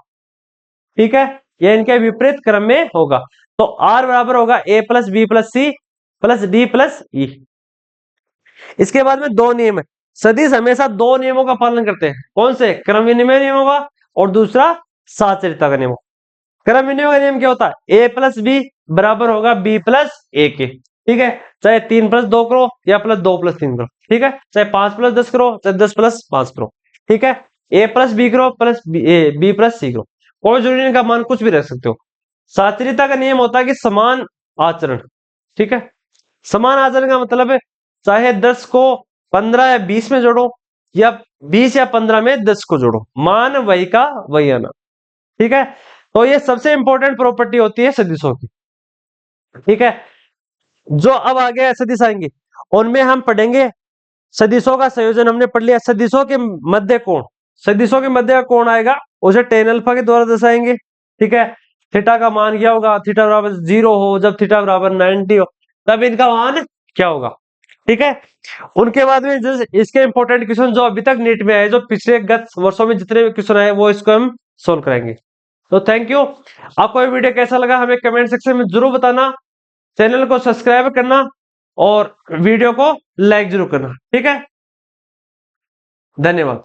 ठीक है, ये इनके विपरीत क्रम में होगा। तो आर बराबर होगा A plus B plus C plus D plus E. इसके बाद में दो नियम है, सदिश हमेशा दो नियमों का पालन करते हैं, कौन से? क्रम विनिमय नियम का और दूसरा साचरिता का नियम। क्रम विनिमय का नियम क्या होता है? ए प्लस बी बराबर होगा बी प्लस ए के, ठीक है, चाहे 3 प्लस 2 करो या प्लस 2 प्लस 3 करो, ठीक है, चाहे 5 प्लस 10 करो चाहे 10 प्लस 5 करो, ठीक है। ए प्लस बी करो प्लस बी प्लस सी करो, कोई जरूरी नहीं, का मान कुछ भी रख सकते हो। साचरिता का नियम होता है कि समान आचरण, ठीक है। समान आचरण का मतलब है चाहे 10 को 15 या 20 में जोड़ो या 20 या 15 में 10 को जोड़ो, मान वही का वही आना, ठीक है। तो ये सबसे इंपॉर्टेंट प्रॉपर्टी होती है सदिशों की, ठीक है। जो अब आगे सदिश आएंगे उनमें हम पढ़ेंगे सदिशों का संयोजन, हमने पढ़ लिया सदिशों के मध्य कोण, सदिशों के मध्य का कोण आएगा उसे टेन अल्फा के द्वारा दर्शाएंगे, ठीक है। थीटा का मान क्या होगा? थीटा बराबर 0 हो, जब थीटा बराबर 90 हो तब इनका मान क्या होगा, ठीक है। उनके बाद में इसके इंपॉर्टेंट क्वेश्चन जो अभी तक नीट में आए, जो पिछले गत वर्षों में जितने भी क्वेश्चन आए वो इसको हम सोल्व कराएंगे। तो थैंक यू। आपको ये वीडियो कैसा लगा हमें कमेंट सेक्शन में जरूर बताना, चैनल को सब्सक्राइब करना और वीडियो को लाइक जरूर करना, ठीक है। धन्यवाद।